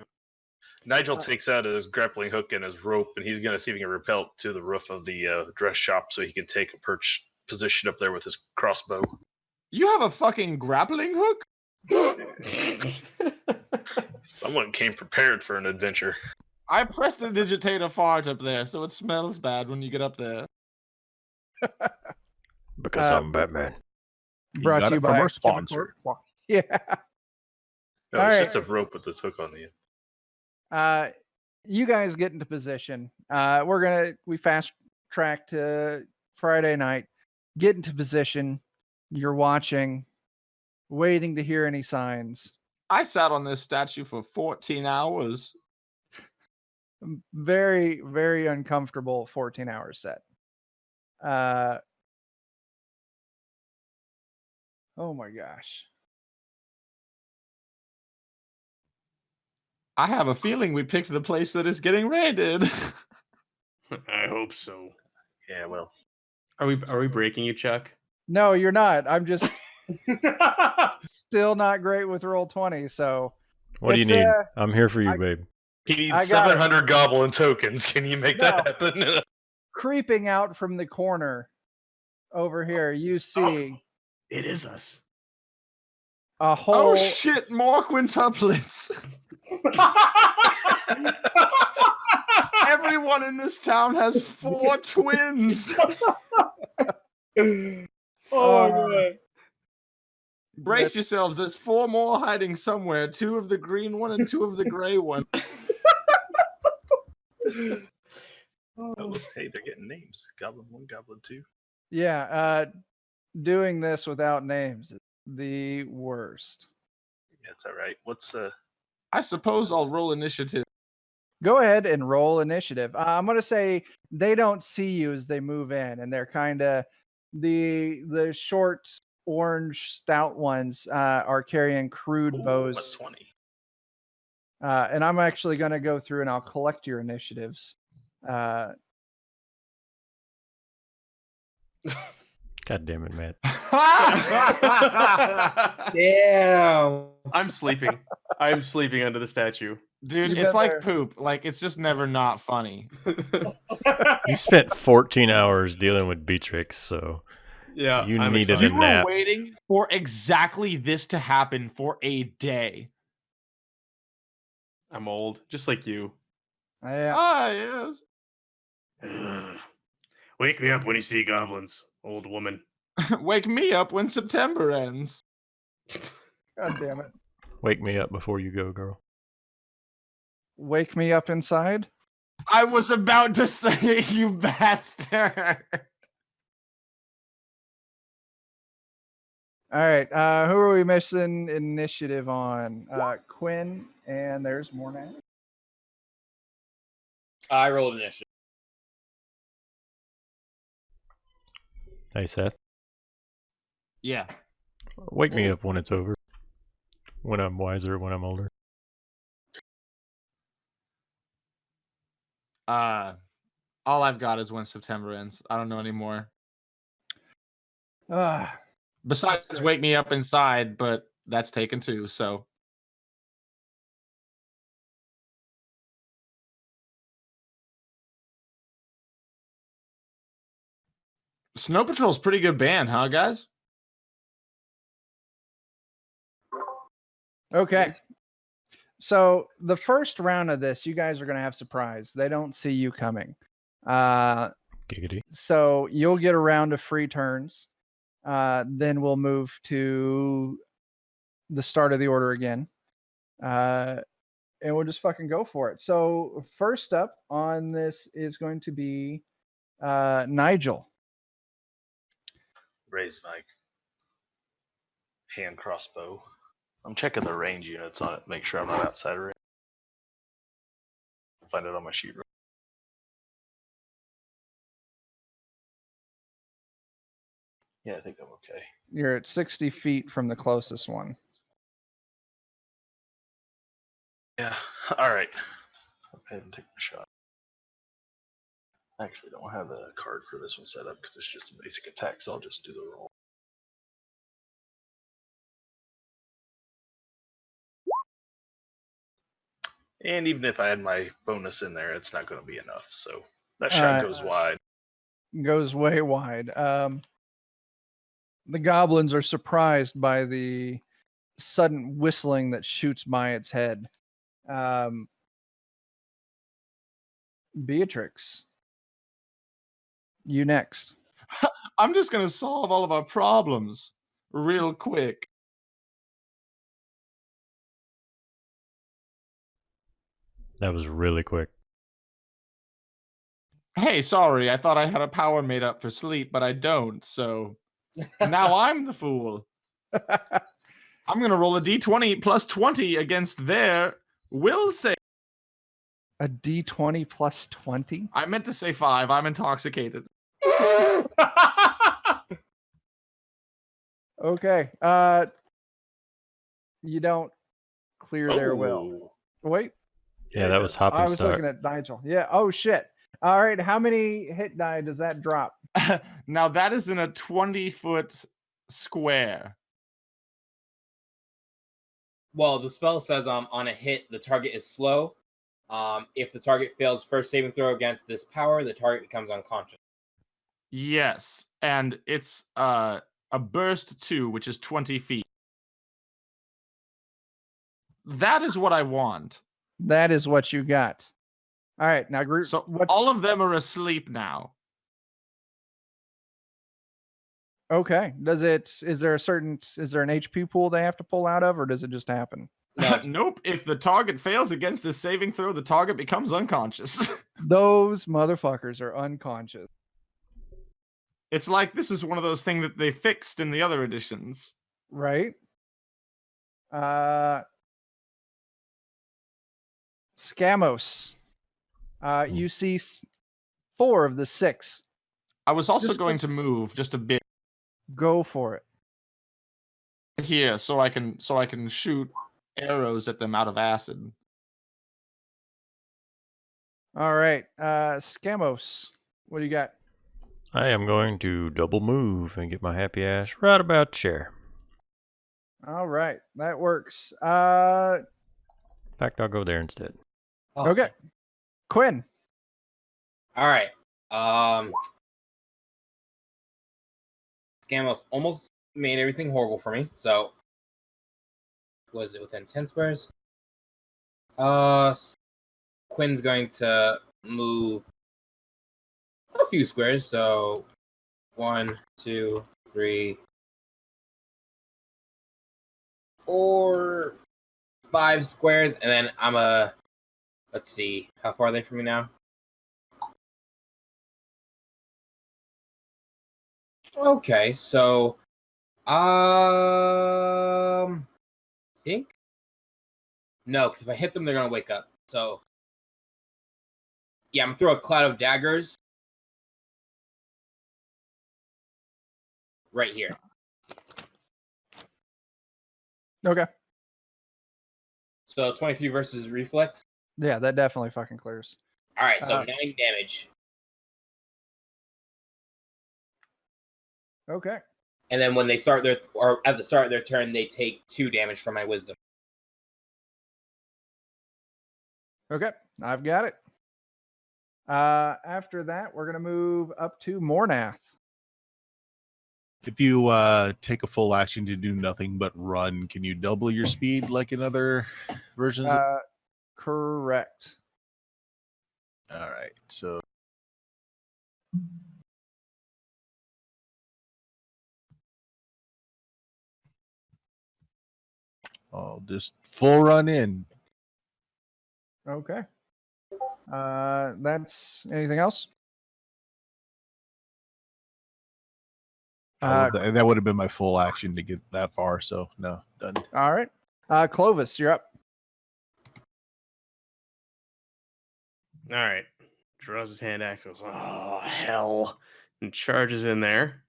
Nigel takes out his grappling hook and his rope, and he's going to see if he can rappel up to the roof of the dress shop so he can take a perch position up there with his crossbow. You have a fucking grappling hook? Someone came prepared for an adventure. I prestidigitate a fart up there, so it smells bad when you get up there. Because I'm Batman. Brought got to you it from by our sponsor. Yeah. No, All it's right. just a rope with this hook on the end. You guys get into position. We fast track to Friday night. Get into position. You're watching, waiting to hear any signs. I sat on this statue for 14 hours. Very, very uncomfortable 14-hour set. Oh my gosh. I have a feeling we picked the place that is getting raided. I hope so. Yeah, well. Are we breaking you, Chuck? No, you're not. I'm just still not great with Roll20, so What do you It's, need? uh, I'm here for you, babe. He I needs got it. 700 goblin tokens. Can you make that happen? creeping out from the corner over here, you see It is us. a whole Oh shit, more quintuplets. Everyone in this town has 4 twins. God. Brace yourselves, there's 4 more hiding somewhere. 2 of the green one and 2 of the gray one. Oh, hey, they're getting names. Goblin 1, Goblin 2. Yeah, doing this without names is the worst. Yeah, it's all right. What's I suppose I'll roll initiative. Go ahead and roll initiative. I'm gonna say they don't see you as they move in, and they're kind of the short orange stout ones are carrying crude bows. What's 20? And I'm actually gonna go through and I'll collect your initiatives. God damn it, Matt. Damn. I'm sleeping. I'm sleeping under the statue. Dude, You've it's been like there. poop. Like, it's just never not funny. You spent 14 hours dealing with Beatrix, so Yeah, You I'm needed excited. a You were nap. waiting for exactly this to happen for a day. I'm old, just like you. Yeah. Ah, yes. Wake me up when you see goblins, old woman. Wake me up when September ends. God damn it. Wake me up before you go, girl. Wake me up inside. I was about to say, you bastard. All right. Who are we missing initiative on? Quinn, and there's more now. I rolled initiative. Hey, Seth. Yeah. Wake me up when it's over. When I'm wiser, when I'm older. All I've got is when September ends. I don't know anymore. Besides wake me up inside, but that's taken too, so. Snow Patrol's a pretty good band, huh, guys? Okay. So the first round of this, you guys are going to have surprise. They don't see you coming. Giggity. So you'll get a round of free turns. Then we'll move to the start of the order again. And we'll just fucking go for it. So first up on this is going to be Nigel. Raise my hand crossbow. I'm checking the range units on it, make sure I'm not outside of range. I'll find it on my sheet. Yeah, I think I'm okay. You're at 60 feet from the closest one. Yeah, all right. I'll go ahead and take my shot. I actually don't have a card for this one set up because it's just a basic attack, so I'll just do the roll. And even if I had my bonus in there, it's not going to be enough. So that shot goes wide. Goes way wide. The goblins are surprised by the sudden whistling that shoots by its head. Beatrix, you next. I'm just going to solve all of our problems real quick. That was really quick. Hey, sorry, I thought I had a power made up for sleep, but I don't, so now I'm the fool. I'm going to roll a d20 plus 20 against their will save. A d20 plus 20? I meant to say 5. I'm intoxicated. Okay. You don't clear their will. Wait. Yeah, that was I hopping was stock. looking at Nigel. Yeah. Oh, shit. All right. How many hit die does that drop? Now, that is in a 20-foot square. Well, the spell says on a hit, the target is slow. If the target fails first saving throw against this power, the target becomes unconscious. Yes, and it's a burst 2, which is 20 feet. That is what I want. That is what you got. All right. Now, group. So all of them are asleep now. Okay. Is there an HP pool they have to pull out of, or does it just happen? No. Nope. If the target fails against the saving throw, the target becomes unconscious. Those motherfuckers are unconscious. It's like this is one of those things that they fixed in the other editions. Right? Scamos. You see 4 of the 6. I was also going to move just a bit Go for it. here so I can shoot arrows at them out of acid. All right. Scamos, what do you got? I am going to double move and get my happy ass right about chair. All right. That works. In fact, I'll go there instead. Okay. Quinn. All right. Scamos almost made everything horrible for me. So, was it within 10 squares? Quinn's going to move A few squares. So 1, 2, 3, 4, 5 squares, and then I'm a. Let's see, how far are they from me now? Okay, so I think no, because if I hit them, they're gonna wake up. So yeah, I'm gonna throw a cloud of daggers right here. Okay. So 23 versus reflex. Yeah, that definitely fucking clears. All right, so 9 Uh, damage, Okay. and then when they start their or at the start of their turn, they take 2 damage from my wisdom. Okay. I've got it. After that, we're gonna move up to Mornath. If you take a full action to do nothing but run, can you double your speed like in other versions? Correct. All right, so I'll just full run in. Okay. That's anything else? That would have been my full action to get that far. So no, done. All right. Clovis, you're up. All right. Draws his hand axe. Goes, oh hell, and charges in there,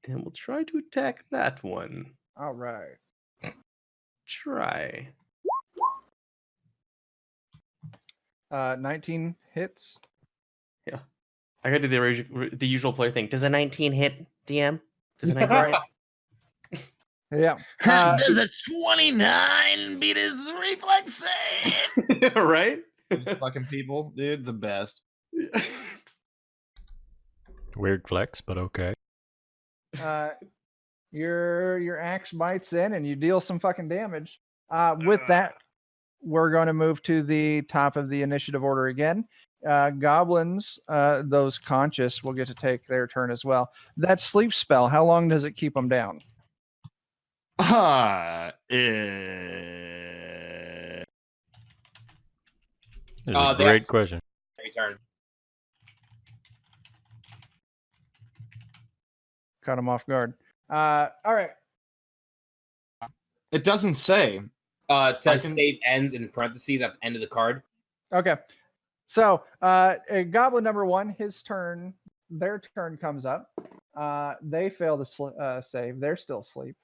and we'll try to attack that one. All right. Try. 19 hits. Yeah. I gotta do the usual player thing. Does a 19 hit, DM? Does a 19 hit? Yeah. Does a 29 beat his reflex save? Right? These fucking people, dude, the best. Weird flex, but okay. Your axe bites in and you deal some fucking damage. With that, we're going to move to the top of the initiative order again. Goblins, those conscious, will get to take their turn as well. That sleep spell, how long does it keep them down? This is a They great have- question. Every turn. Cut them off guard. All right. It doesn't say. It says can- save ends in parentheses at the end of the card. Okay. So, goblin number 1, their turn comes up. They fail to save. They're still asleep.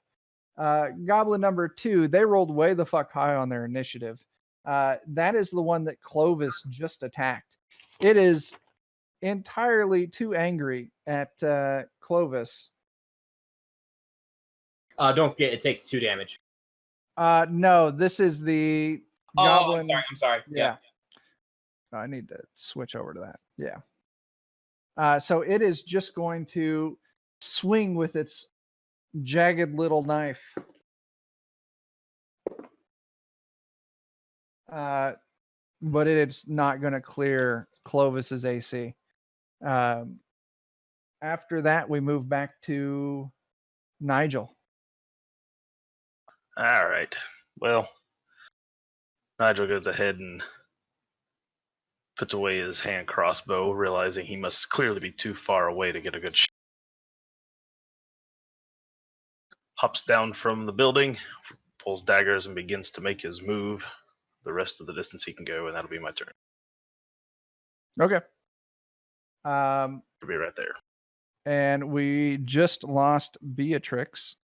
Goblin number 2, they rolled way the fuck high on their initiative. That is the one that Clovis just attacked. It is entirely too angry at Clovis. Don't forget, it takes 2 damage. No, this is the goblin. Oh, I'm sorry. Yeah. I need to switch over to that. Yeah. So it is just going to swing with its jagged little knife. But it's not going to clear Clovis's AC. After that, we move back to Nigel. All right. Well, Nigel goes ahead and puts away his hand crossbow, realizing he must clearly be too far away to get a good shot. Hops down from the building, pulls daggers, and begins to make his move the rest of the distance he can go, and that'll be my turn. Okay. I'll be right there. And we just lost Beatrix.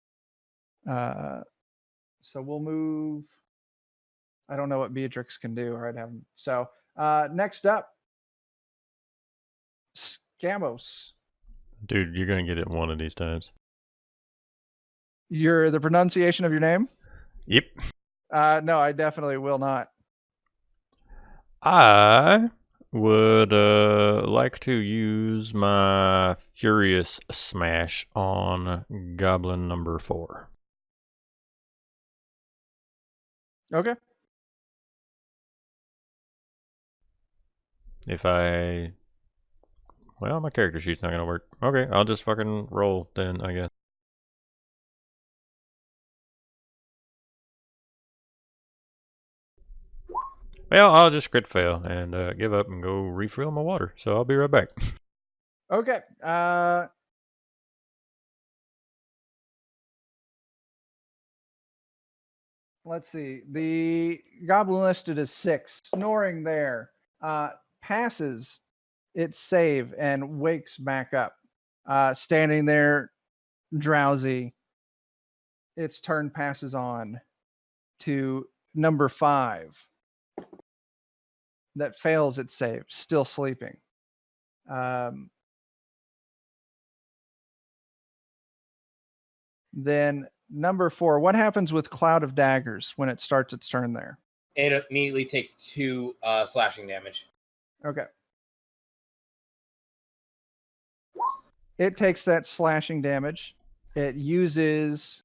So we'll move. I don't know what Beatrix can do, or I'd have. So next up, Scamos. Dude, you're going to get it one of these times. The pronunciation of your name? Yep. No, I definitely will not. I would like to use my Furious Smash on Goblin number 4. Okay. If I Well, my character sheet's not gonna work. Okay, I'll just fucking roll then, I guess. Well, I'll just crit fail and give up and go refill my water. So I'll be right back. Okay. Let's see. The goblin listed as 6, snoring there, passes its save and wakes back up, standing there drowsy. Its turn passes on to number 5 that fails its save, still sleeping. Then number 4, what happens with Cloud of Daggers when it starts its turn there? It immediately takes 2 slashing damage. Okay. It takes that slashing damage. It uses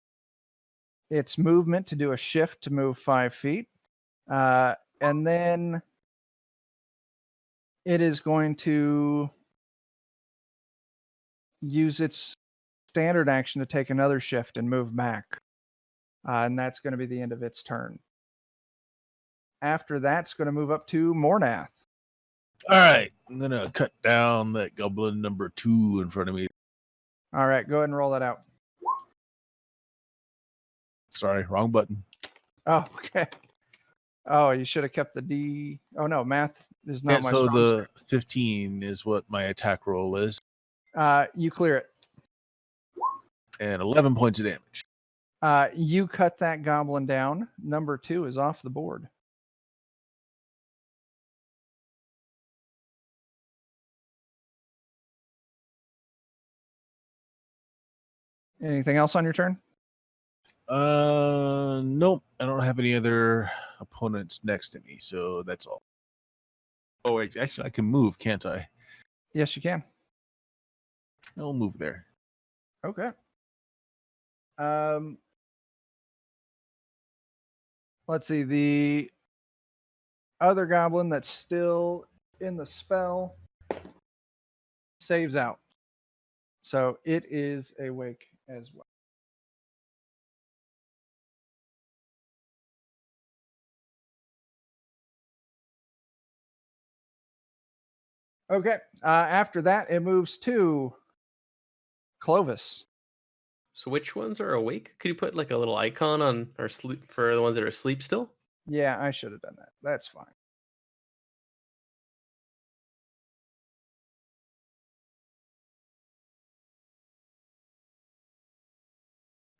its movement to do a shift to move 5 feet. And then it is going to use its standard action to take another shift and move back. And that's going to be the end of its turn. After that, it's going to move up to Mornath. All right, I'm gonna cut down that goblin number 2 in front of me. All right, go ahead and roll that out. Sorry, wrong button. Oh, okay. Oh, you should have kept the D. Oh, no, math is not Yeah, my so strong the 15 is what my attack roll is, suit. You clear it. and 11 points of damage. You cut that goblin down. Number 2 is off the board. Anything else on your turn? Nope. I don't have any other opponents next to me, so that's all. Oh, wait, actually, I can move, can't I? Yes, you can. I'll move there. Okay. Let's see. The other goblin that's still in the spell saves out. So it is awake as well. Okay. After that, it moves to Clovis. So which ones are awake? Could you put like a little icon on or sleep for the ones that are asleep still? Yeah, I should have done that. That's fine.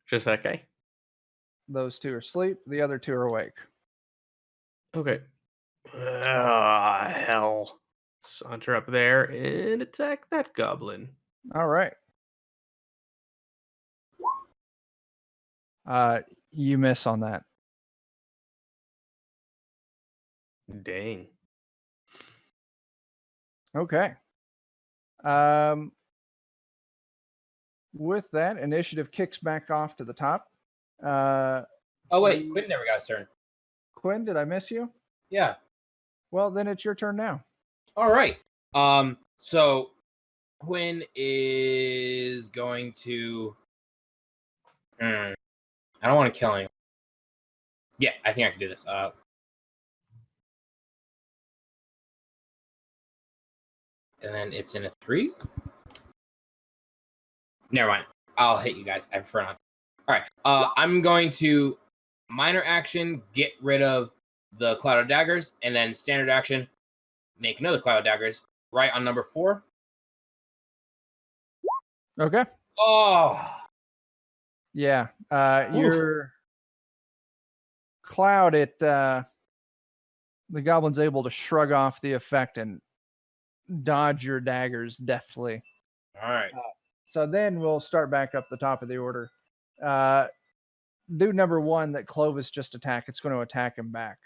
Just that guy. Those 2 are asleep. The other 2 are awake. Okay. Ah, hell. Saunter up there and attack that goblin. All right. You miss on that. Dang. Okay. With that, initiative kicks back off to the top. Oh wait, the- Quinn never got his turn. Quinn, did I miss you? Yeah. Well, then it's your turn now. All right. So Quinn is going to. I don't want to kill him. Yeah, I think I can do this. And then it's in a 3. Never mind. I'll hit you guys. I prefer not to. All right. I'm going to minor action, get rid of the Cloud of Daggers, and then standard action, make another Cloud of Daggers right on number 4. Okay. Oh. Yeah. Your cloud, the goblin's able to shrug off the effect and dodge your daggers deftly. All right. So then we'll start back up the top of the order. Dude number 1 that Clovis just attacked, it's going to attack him back.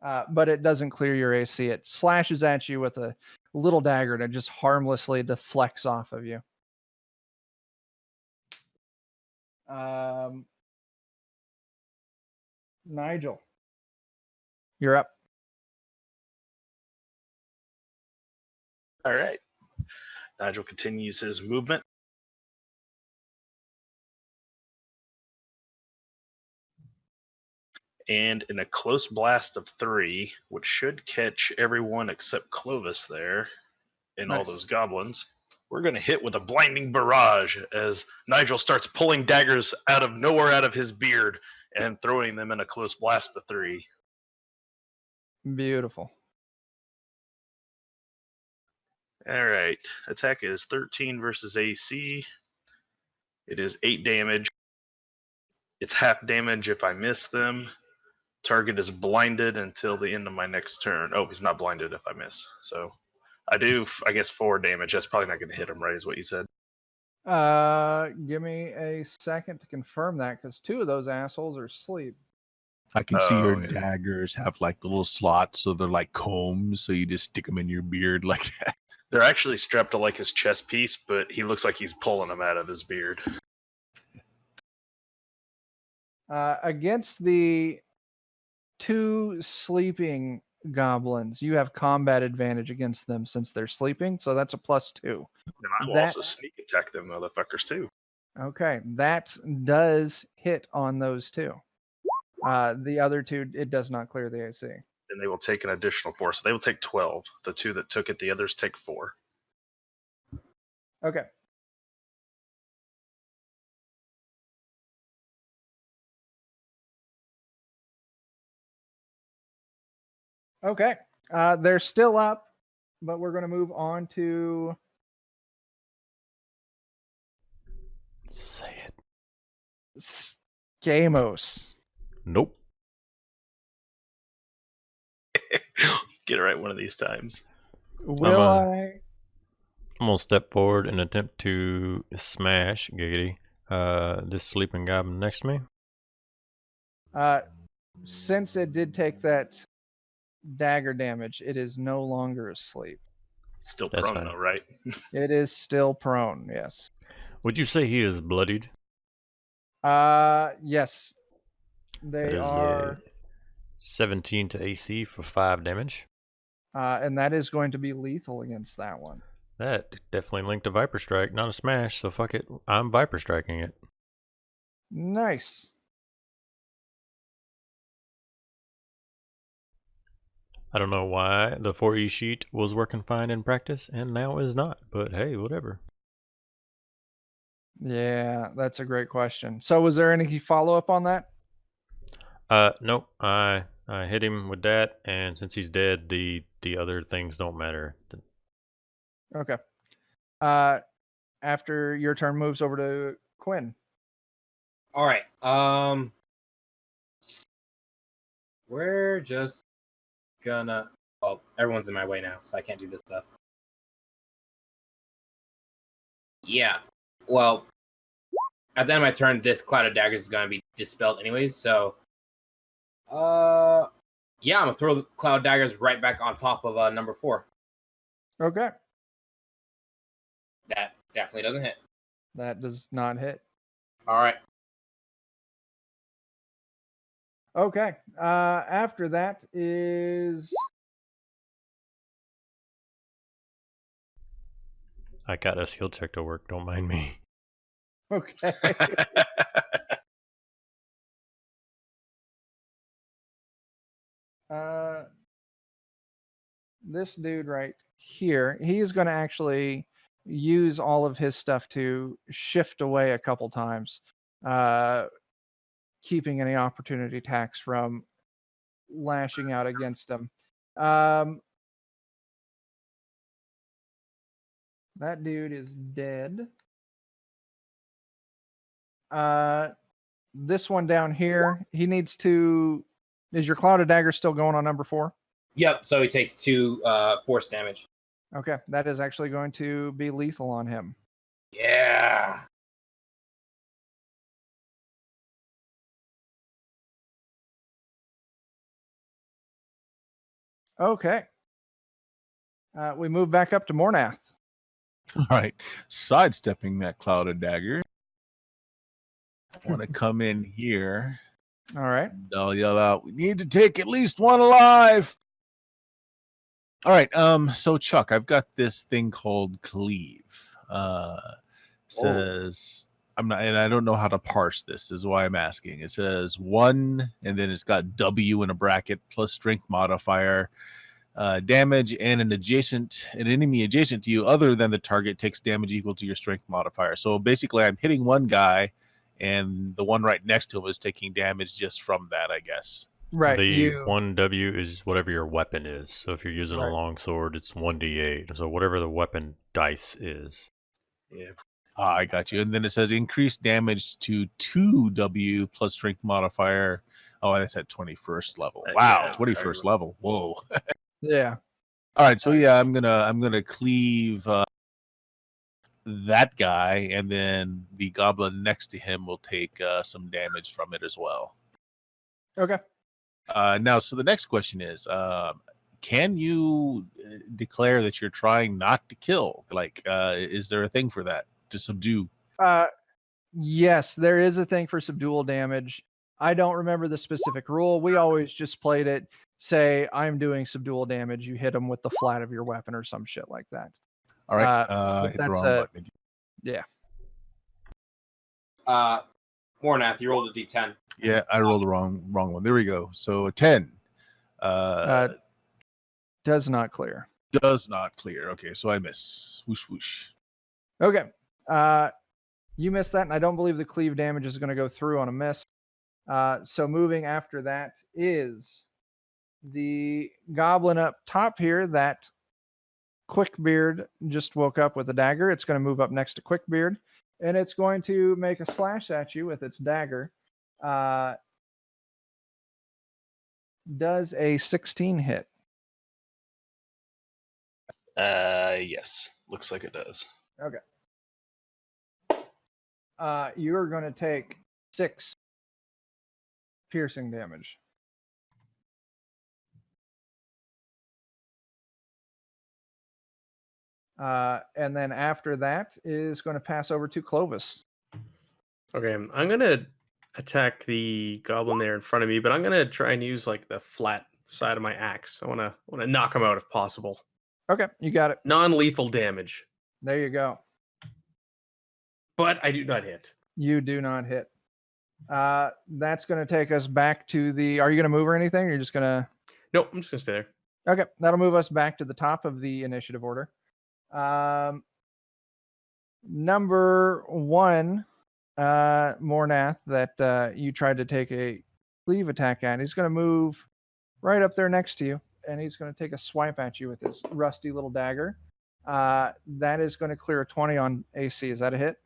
But it doesn't clear your AC. It slashes at you with a little dagger and it just harmlessly deflects off of you. Nigel, you're up. All right. Nigel continues his movement. And in a close blast of 3, which should catch everyone except Clovis there and all Nice. those goblins, we're going to hit with a blinding barrage as Nigel starts pulling daggers out of nowhere out of his beard and throwing them in a close blast of 3. Beautiful. All right. Attack is 13 versus AC. It is 8 damage. It's half damage if I miss them. Target is blinded until the end of my next turn. Oh, he's not blinded if I miss. So I do, I guess, 4 damage. That's probably not going to hit him, right? Is what you said. Give me a second to confirm that because 2 of those assholes are asleep. I can see your yeah. daggers have like little slots, so they're like combs. So you just stick them in your beard like that. They're actually strapped to like his chest piece, but he looks like he's pulling them out of his beard. Against the 2 sleeping goblins, you have combat advantage against them since they're sleeping, so that's a +2. And I will That- also sneak attack them motherfuckers too. Okay, that does hit on those 2. The other 2, it does not clear the AC. And they will take an additional 4. So they will take 12. The 2 that took it, the others take 4. Okay. Okay. They're still up, but we're going to move on to Say it. Skamos. Nope. Get it right one of these times. Will I'm gonna step forward and attempt to smash Giggity. This sleeping goblin next to me. Since it did take that dagger damage, it is no longer asleep. Still That's prone fine. though, right? It is still prone, yes. Would you say he is bloodied? Yes. They That is are, 17 to AC for 5 damage. and that is going to be lethal against that one. That definitely linked to Viper Strike, not a smash, so fuck it. I'm Viper Striking it. Nice. I don't know why the 4E sheet was working fine in practice and now is not, but hey, whatever. Yeah, that's a great question. So was there any follow-up on that? Nope. I hit him with that, and since he's dead, the other things don't matter. Okay. After your turn moves over to Quinn. All right. We're just gonna. Oh, everyone's in my way now, so I can't do this stuff. Yeah. Well, at the end of my turn, this cloud of daggers is gonna be dispelled anyways. So, yeah, I'm gonna throw the cloud daggers right back on top of number 4. Okay. That definitely doesn't hit. That does not hit. All right. Okay. After that is I got a skill check to work, don't mind me. okay. This dude right here, he is going to actually use all of his stuff to shift away a couple times, keeping any opportunity attacks from lashing out against him. That dude is dead. This one down here, he needs to. Is your cloud of dagger still going on number 4? Yep. So he takes 2 force damage. Okay, that is actually going to be lethal on him. Yeah. Okay. We move back up to Mornath. All right. Sidestepping that cloud of dagger. I want to come in here. All right. I'll yell out, "We need to take at least one alive." All right. So Chuck, I've got this thing called cleave. Says I'm not, and I don't know how to parse this. Is why I'm asking. It says 1, and then it's got W in a bracket plus strength modifier. Damage and an enemy adjacent to you other than the target takes damage equal to your strength modifier. So basically, I'm hitting one guy, and the one right next to him is taking damage just from that, I guess. Right. The 1W is whatever your weapon is. So if you're using Right. a longsword, it's 1d8. So whatever the weapon dice is. Yeah. I got you. And then it says increased damage to 2W plus strength modifier. Oh, that's at 21st level. Wow, Yeah, 21st level. Whoa. Yeah. All right, so yeah, I'm gonna cleave that guy, and then the goblin next to him will take some damage from it as well. Okay. Now, so the next question is, can you declare that you're trying not to kill? Like, is there a thing for that to subdue? Yes, there is a thing for subdual damage. I don't remember the specific rule. We always just played it. Say, I'm doing subdual damage. You hit them with the flat of your weapon or some shit like that. All right, but hit the that's wrong button again. Yeah. Mornath, you rolled a d10. Yeah, I rolled the wrong one. There we go. So a 10. Does not clear. Does not clear. Okay, so I miss. Whoosh whoosh. Okay. You missed that, and I don't believe the cleave damage is going to go through on a miss. So moving after that is the goblin up top here. That Quickbeard just woke up with a dagger. It's going to move up next to Quickbeard, and it's going to make a slash at you with its dagger. Does a 16 hit? Yes. Looks like it does. Okay. You're going to take 6 piercing damage. And then after that is going to pass over to Clovis. Okay, I'm gonna attack the goblin there in front of me, but I'm gonna try and use like the flat side of my axe. I wanna knock him out if possible. Okay, you got it. Non-lethal damage, There you go. but I do not hit. You do not hit. That's going to take us back to the. Are you going to move or anything? Or you're just going to. Nope, I'm just gonna stay there. Okay, that'll move us back to the top of the initiative order. Number 1, Mornath, that you tried to take a cleave attack at. He's going to move right up there next to you, and he's going to take a swipe at you with his rusty little dagger. That is going to clear a 20 on AC. Is that a hit?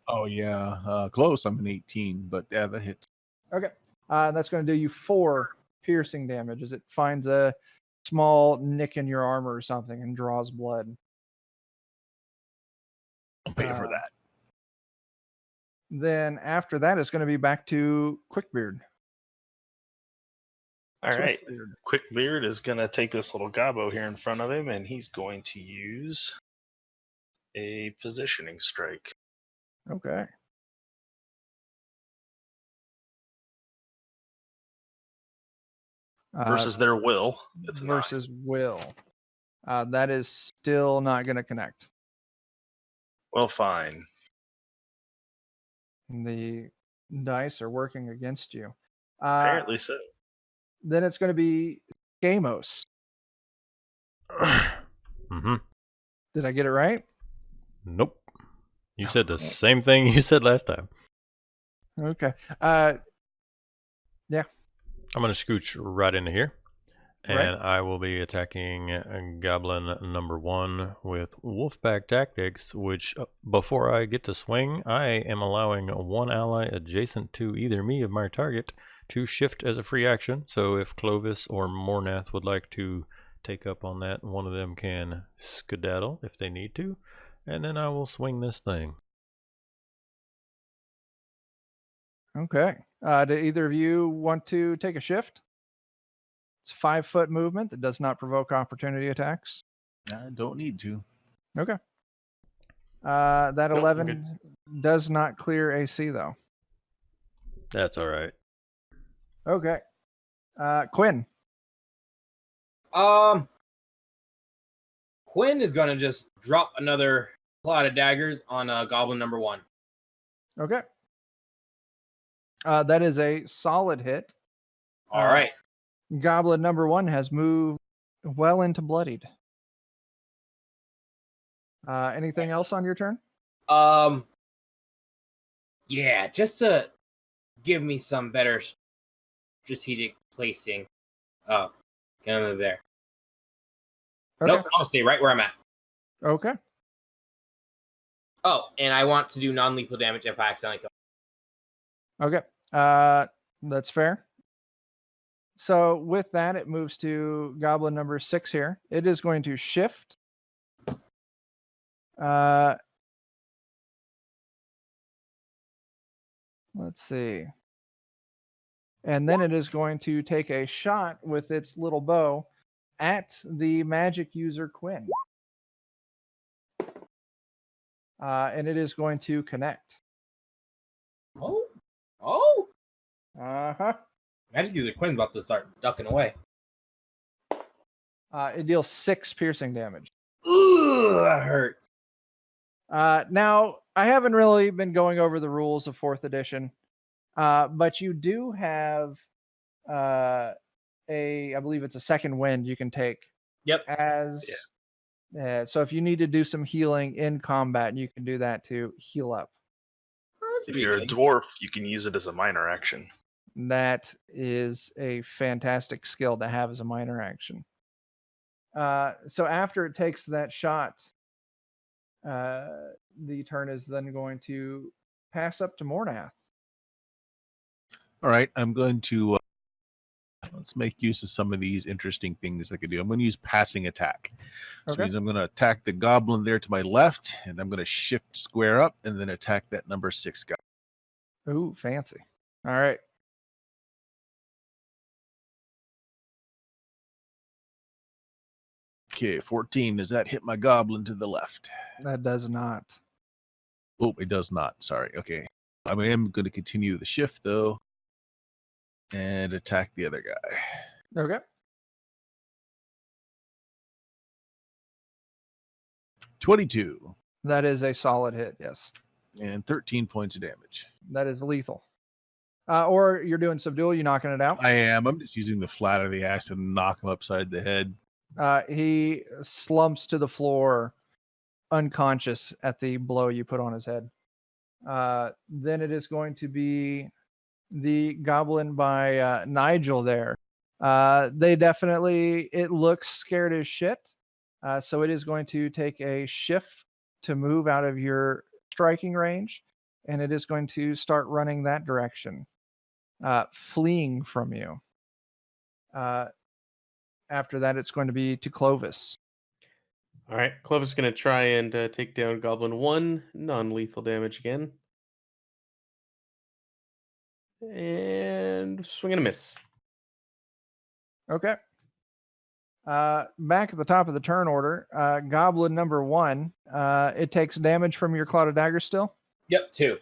Oh yeah, close. I'm an 18, but yeah, that hits. Okay. That's going to do you 4 piercing damage as it finds a small nick in your armor or something and draws blood. I'll pay for that. Then after that, it's going to be back to Quickbeard. All right. Swiftbeard. Quickbeard is going to take this little gobbo here in front of him, and he's going to use a positioning strike. Okay. Versus their will. It's versus will. That is still not going to connect. Well, fine. The dice are working against you. Apparently so. Then it's going to be Gamos. Mm-hmm. Did I get it right? Nope. You said the same thing you said last time. Okay. Yeah. I'm going to scooch right into here. And Right. I will be attacking Goblin number 1 with Wolfpack Tactics, which, before I get to swing, I am allowing 1 ally adjacent to either me or my target to shift as a free action. So if Clovis or Mornath would like to take up on that, one of them can skedaddle if they need to. And then I will swing this thing. Okay. Do either of you want to take a shift? It's 5-foot movement that does not provoke opportunity attacks. I don't need to. Okay. That Nope, I'm 11 does not clear AC though. That's all right. Okay. Quinn. Quinn is gonna just drop another cloud of daggers on Goblin number 1. Okay. That is a solid hit. All right. Goblin number 1 has moved well into bloodied. Anything else on your turn? Yeah, just to give me some better strategic placing. Oh, get under there. Okay. Nope, I'll stay right where I'm at. Okay. Oh, and I want to do non-lethal damage if I accidentally kill. Okay. That's fair. So with that, it moves to goblin number 6 here. It is going to shift. Let's see. And then it is going to take a shot with its little bow at the magic user Quinn. And it is going to connect. Oh. Uh-huh. Magic user Quinn's about to start ducking away. It deals 6 piercing damage. Ooh, that hurts. Now, I haven't really been going over the rules of 4th edition, but you do have I believe it's a second wind you can take. Yep. So if you need to do some healing in combat, you can do that to heal up. If you're a dwarf, you can use it as a minor action. That is a fantastic skill to have as a minor action. So after it takes that shot, the turn is then going to pass up to Mornath. All right, I'm going to let's make use of some of these interesting things I could do. I'm going to use passing attack. So Okay. means I'm going to attack the goblin there to my left, and I'm going to shift square up and then attack that number 6 guy. Ooh, fancy. All right. Okay, 14. Does that hit my goblin to the left? That does not. Oh, it does not. Sorry. Okay. I am going to continue the shift, though, and attack the other guy. Okay. 22. That is a solid hit, yes. And 13 points of damage. That is lethal. Or you're doing subdual, you knocking it out? I am. I'm just using the flat of the axe to knock him upside the head. He slumps to the floor, unconscious at the blow you put on his head. Then it is going to be the goblin by Nigel there. They definitely, it looks scared as shit. So it is going to take a shift to move out of your striking range, and it is going to start running that direction, fleeing from you. After that, it's going to be to Clovis. All right, Clovis is going to try and take down Goblin 1, non-lethal damage again. And swing and a miss. Okay. Back at the top of the turn order, Goblin number 1, it takes damage from your Cloud of Daggers still? Yep, 2.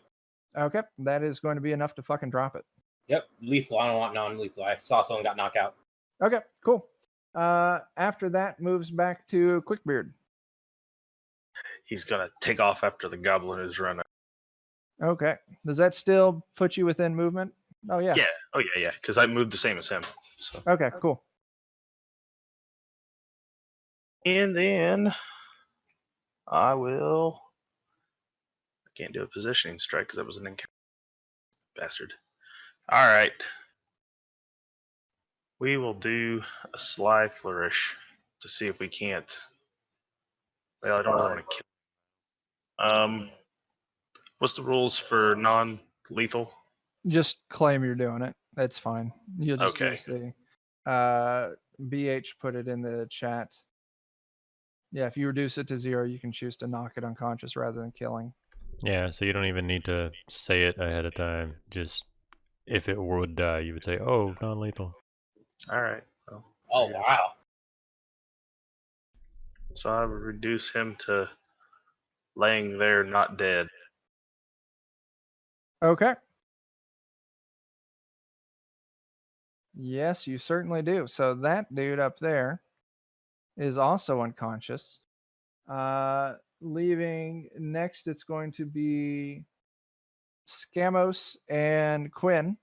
Okay, that is going to be enough to fucking drop it. Yep, lethal. I don't want non-lethal. I saw someone got knocked out. Okay, cool. After that, moves back to Quickbeard. He's gonna take off after the goblin is running. Okay. Does that still put you within movement? Oh, yeah. Yeah. Oh yeah. Because I moved the same as him. So. Okay, cool. And then I can't do a positioning strike because that was an encounter. Bastard. All right. We will do a sly flourish to see if we can't. Well, I don't want to kill. What's the rules for non-lethal? Just claim you're doing it. That's fine. You'll just Okay. use the BH put it in the chat. Yeah, if you reduce it to 0, you can choose to knock it unconscious rather than killing. Yeah, so you don't even need to say it ahead of time. Just if it would die, you would say, "Oh, non-lethal." All right. Well, Oh, wow. so I would reduce him to laying there not dead. Okay. Yes, you certainly do. So that dude up there is also unconscious. Leaving next, it's going to be Scamos and Quinn.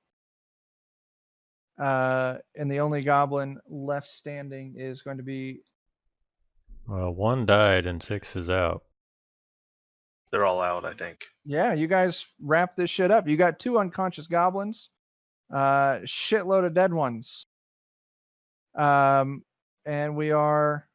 And the only goblin left standing is going to be. Well, 1 died and 6 is out. They're all out, I think. Yeah, you guys wrap this shit up. You got 2 unconscious goblins, shitload of dead ones. And we are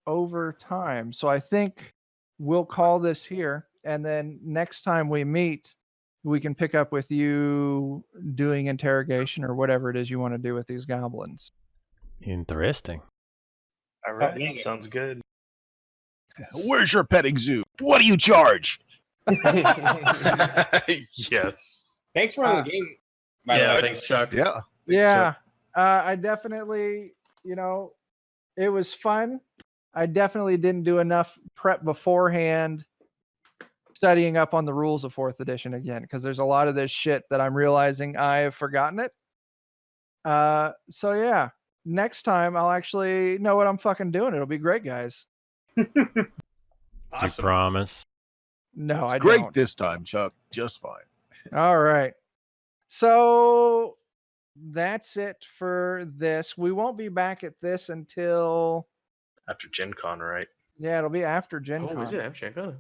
over time. So I think we'll call this here. And then next time we meet, we can pick up with you doing interrogation or whatever it is you want to do with these goblins. Interesting. All right, sounds good. Where's your petting zoo? What do you charge? Yes. Thanks for running the game. by the Yeah, way. thanks, Chuck. Yeah. Thanks, Yeah, Chuck. I definitely, it was fun. I definitely didn't do enough prep beforehand studying up on the rules of 4th edition again, because there's a lot of this shit that I'm realizing I have forgotten it. So yeah, next time I'll actually know what I'm fucking doing. It'll be great, guys. Awesome. You promise? No, It's I great don't. this time, Chuck. Just fine. All right. So that's it for this. We won't be back at this until After Gen Con, right? it'll be after Gen Oh, Con. is it actually? Huh.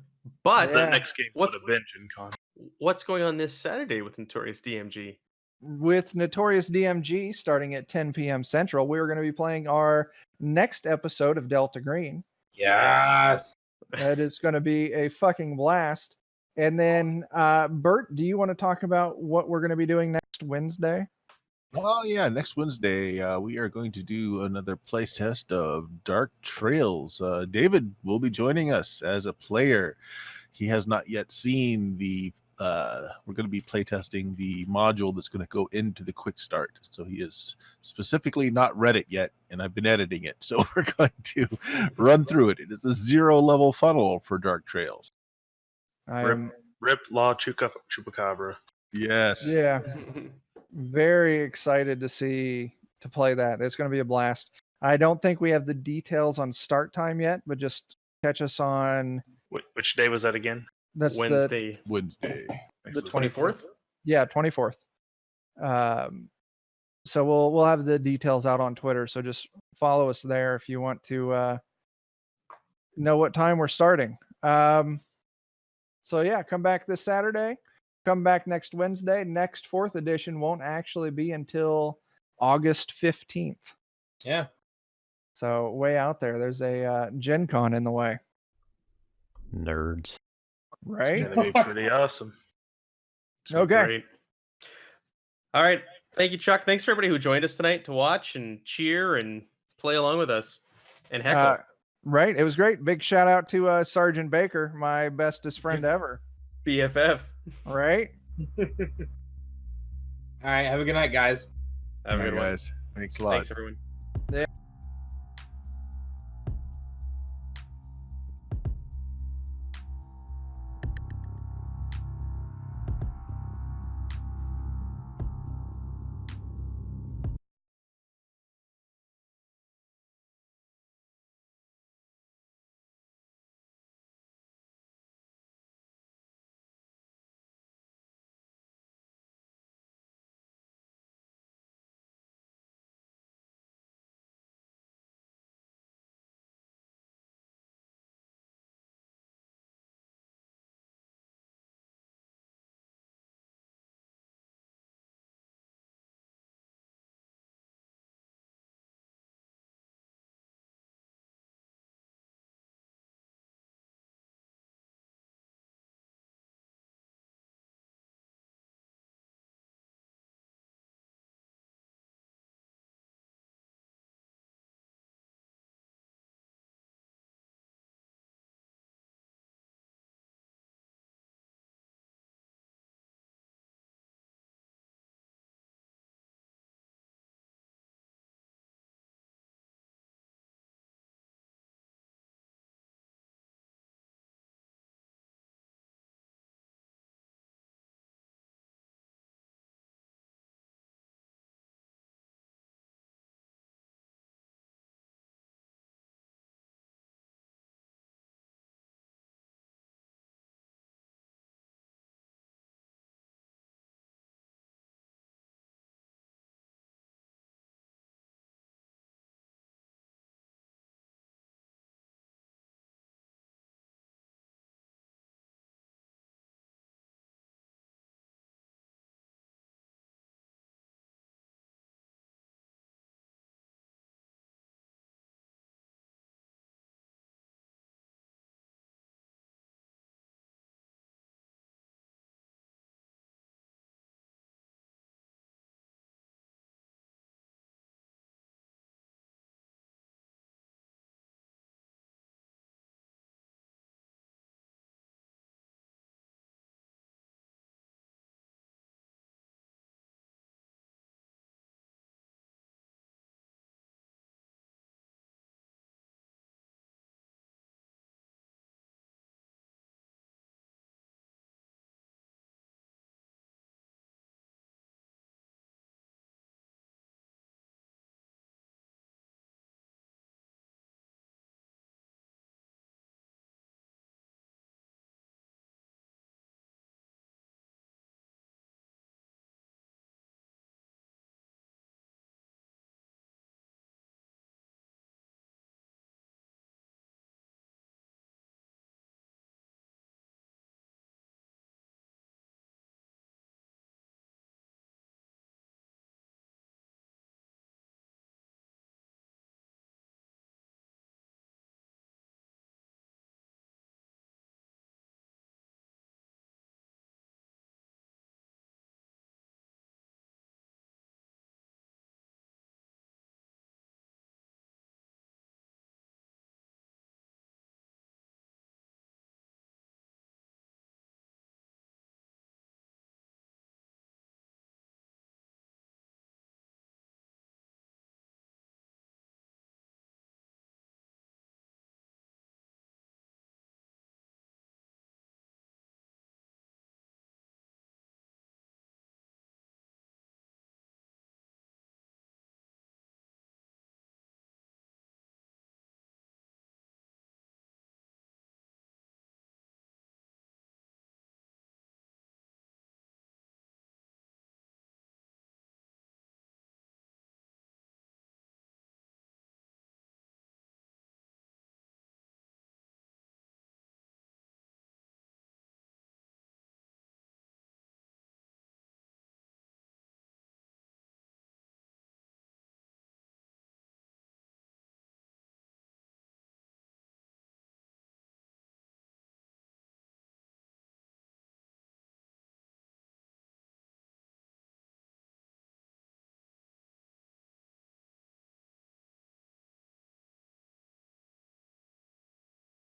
But Yeah. The next game would What's- have been Gen Con. what's going on this Saturday with Notorious DMG? With Notorious DMG starting at 10 p.m. Central, we're going to be playing our next episode of Delta Green. Yes. That is going to be a fucking blast. And then, Bert, do you want to talk about what we're going to be doing next Wednesday? Oh yeah, next Wednesday we are going to do another playtest of Dark Trails. David will be joining us as a player. He has not yet seen the. We're going to be playtesting the module that's going to go into the quick start. So he has specifically not read it yet, and I've been editing it. So we're going to run through it. It is a 0-level funnel for Dark Trails. I'm Rip Law Chupacabra. Yes. yeah, very excited to play that. It's going to be a blast. I don't think we have the details on start time yet, but just catch us on. Which day was that again? That's Wednesday, Wednesday. the 24th. the 24th. So we'll have the details out on Twitter. So just follow us there if you want to know what time we're starting. So yeah, come back this Saturday. Come back next Wednesday. Next 4th edition won't actually be until August 15th. Yeah. So way out there. There's a Gen Con in the way. Nerds. It's Right? gonna be pretty awesome. Okay. Great. All right. Thank you, Chuck. Thanks for everybody who joined us tonight to watch and cheer and play along with us and heckle. Right. It was great. Big shout out to Sergeant Baker, my bestest friend ever. BFF. Right? All right. Have a good night, guys. Have a All good right, one. guys. Thanks a lot. Thanks, everyone.